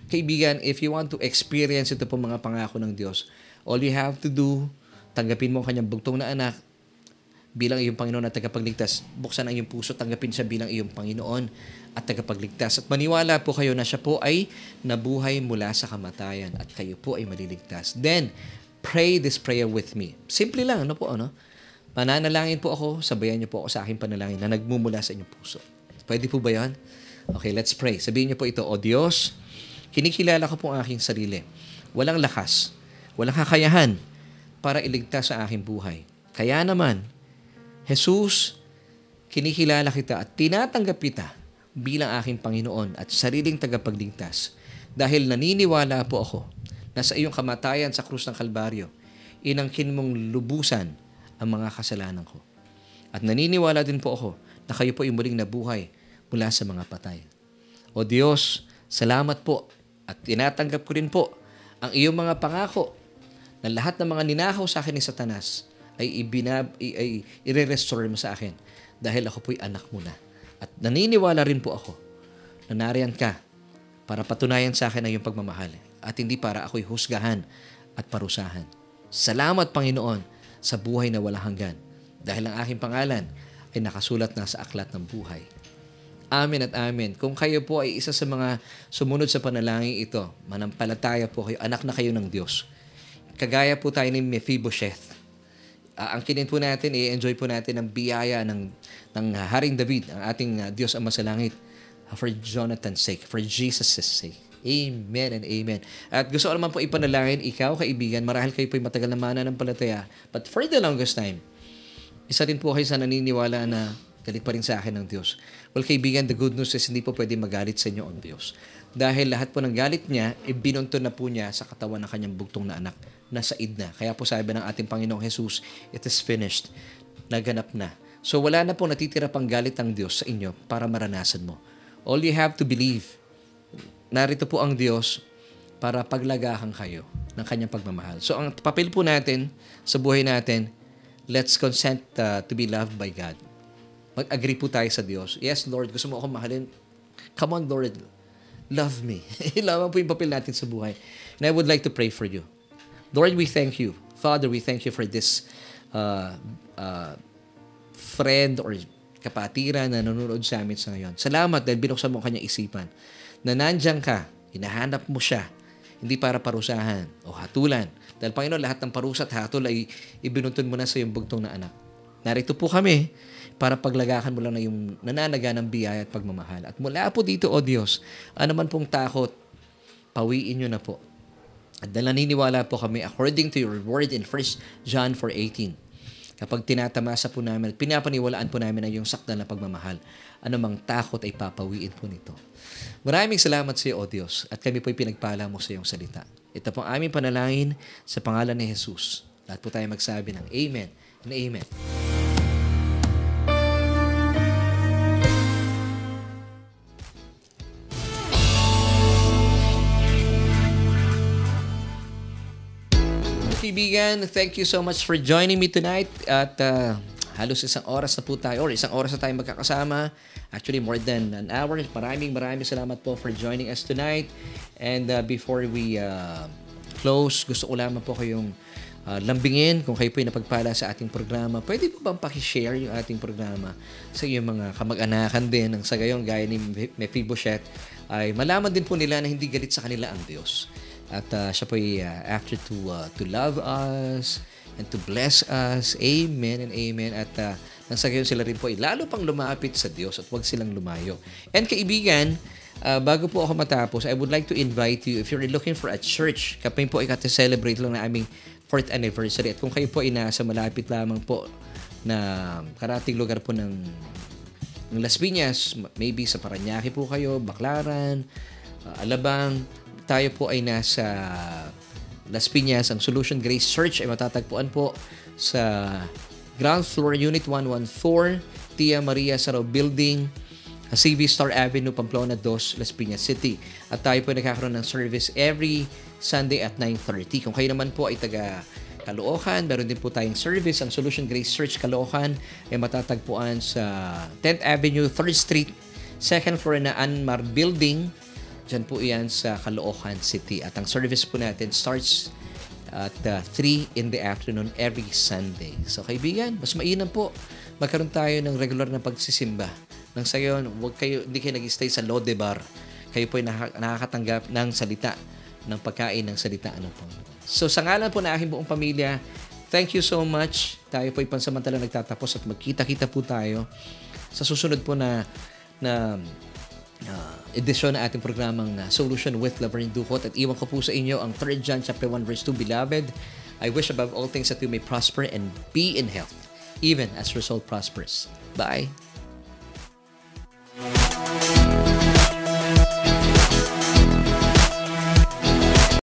kaibigan, if you want to experience ito po mga pangako ng Diyos, all you have to do, tanggapin mo ang kanyang bugtong na anak bilang iyong Panginoon at tagapagligtas. Buksan ang iyong puso, tanggapin siya bilang iyong Panginoon at tagapagligtas. At maniwala po kayo na siya po ay nabuhay mula sa kamatayan at kayo po ay maliligtas. Then, pray this prayer with me. Simple lang, ano po, ano? Mananalangin po ako, sabayan niyo po ako sa aking panalangin na nagmumula sa inyong puso. Pwede po ba yan? Okay, let's pray. Sabihin niyo po ito, "O Diyos, kinikilala ko po ang aking sarili. Walang lakas, walang kakayahan para iligtas sa aking buhay. Kaya naman, Jesus, kinikilala kita at tinatanggap kita bilang aking Panginoon at sariling tagapagligtas. Dahil naniniwala po ako na sa iyong kamatayan sa krus ng Kalbaryo, inangkin mong lubusan ang mga kasalanan ko. At naniniwala din po ako na kayo po ay muling nabuhay mula sa mga patay. O Diyos, salamat po at tinatanggap ko rin po ang iyong mga pangako na lahat ng mga ninakaw sa akin ni Satanas ay i-restore mo sa akin dahil ako po'y anak mo na. At naniniwala rin po ako na nariyan ka para patunayan sa akin ang iyong pagmamahal at hindi para ako'y husgahan at parusahan. Salamat, Panginoon, sa buhay na walang hanggan dahil ang aking pangalan ay nakasulat na sa aklat ng buhay. Amen at amen. Kung kayo po ay isa sa mga sumunod sa panalangin ito, manampalataya po kayo, anak na kayo ng Diyos. Kagaya po tayo ni Mephibosheth. Angkinin po natin, i-enjoy po natin ang biyaya ng Haring David, ang ating Diyos Ama sa langit, for Jonathan's sake, for Jesus' sake. Amen and amen. At gusto ko naman po ipanalangin, ikaw, kaibigan, marahil kayo po'y matagal na mananampalataya, but for the longest time, isa rin po kayo sa naniniwala na galit pa rin sa akin ng Diyos. Well, kaibigan, the good news is hindi po pwede magalit sa inyo ang Diyos. Dahil lahat po ng galit niya, binunto na po niya sa katawan ng kanyang bugtong na anak, nasa id na. Kaya po sabi ng ating Panginoong Jesus, it is finished. Naganap na. So wala na po natitira pang galit ng Diyos sa inyo para maranasan mo. All you have to believe, narito po ang Diyos para paglagahan kayo ng kanyang pagmamahal. So ang papel po natin sa buhay natin, let's consent to be loved by God. Mag-agree po tayo sa Diyos. Yes, Lord, gusto mo akong mahalin? Come on, Lord. Love me. Lamang po yung papel natin sa buhay. And I would like to pray for you. Lord, we thank you. Father, we thank you for this friend or kapatiran na nanonood sa amin sa ngayon. Salamat dahil binuksan mo ang kanyang isipan na nandiyan ka, hinahanap mo siya, hindi para parusahan o hatulan. Dahil Panginoon, lahat ng parusa at hatol ay ibinuntun mo na sa iyong bugtong na anak. Narito po kami para paglagakan mo lang na yung nananaga ng biyaya at pagmamahal. At mula po dito, O Diyos, naman pong takot, pawiin nyo na po. At dahil naniniwala po kami according to your word in 1 John 4:18. Kapag tinatamasa po namin at pinapaniwalaan po namin ang iyong sakdal na pagmamahal, anumang takot ay papawiin po nito. Maraming salamat sa iyo, O Diyos, at kami po'y pinagpala mo sa iyong salita. Ito po ang aming panalangin sa pangalan ni Jesus. Lahat po tayo magsabi ng Amen and Amen. Kaibigan, thank you so much for joining me tonight at halos isang oras na po tayo or isang oras na tayo magkakasama. Actually, more than an hour. Maraming salamat po for joining us tonight. And before we close, gusto ko lamang po kayong lambingin kung kayo po ay napagpala sa ating programa. Pwede po bang pakishare yung ating programa sa iyong mga kamag-anakan din ng sa gayon gaya ni Mephibosheth ay malaman din po nila na hindi galit sa kanila ang Diyos. At siya po ay after to love us and to bless us. Amen and amen. At nang sa gayon sila rin po ay lalo pang lumapit sa Diyos at huwag silang lumayo. And kaibigan, bago po ako matapos, I would like to invite you, if you're looking for a church, kami po ay celebrate lang na aming 4th anniversary. At kung kayo po ay nasa malapit lamang po na karating lugar po ng Las Piñas, maybe sa Parañaque po kayo, Baclaran, Alabang, tayo po ay nasa Las Piñas. Ang Solution Grace Church ay matatagpuan po sa ground floor, Unit 114, Tia Maria Sarao Building, CV Star Avenue, Pamplona 2, Las Piñas City. At tayo po ay nagkakaroon ng service every Sunday at 9:30. Kung kayo naman po ay taga Caloocan, meron din po tayong service. Ang Solution Grace Church Caloocan ay matatagpuan sa 10th Avenue, 3rd Street, 2nd floor na Anmar Building. Diyan po iyan sa Caloocan City. At ang service po natin starts at 3 in the afternoon every Sunday. So kaibigan, mas mainam po magkaroon tayo ng regular na pagsisimba. Nang sa gayon, hindi kayo nag-stay sa Lode Bar. Kayo po ay nakakatanggap ng salita, ng pagkain ng salita. So sa ngalan po na aking buong pamilya, thank you so much. Tayo po ay pansamantala nagtatapos at magkita-kita po tayo sa susunod po na edisyon na ating programang Solution with Laverne Ducot. At iwan ko po sa inyo ang 3 John chapter 1 verse 2. Beloved, I wish above all things that you may prosper and be in health, even as your soul prospers. Bye!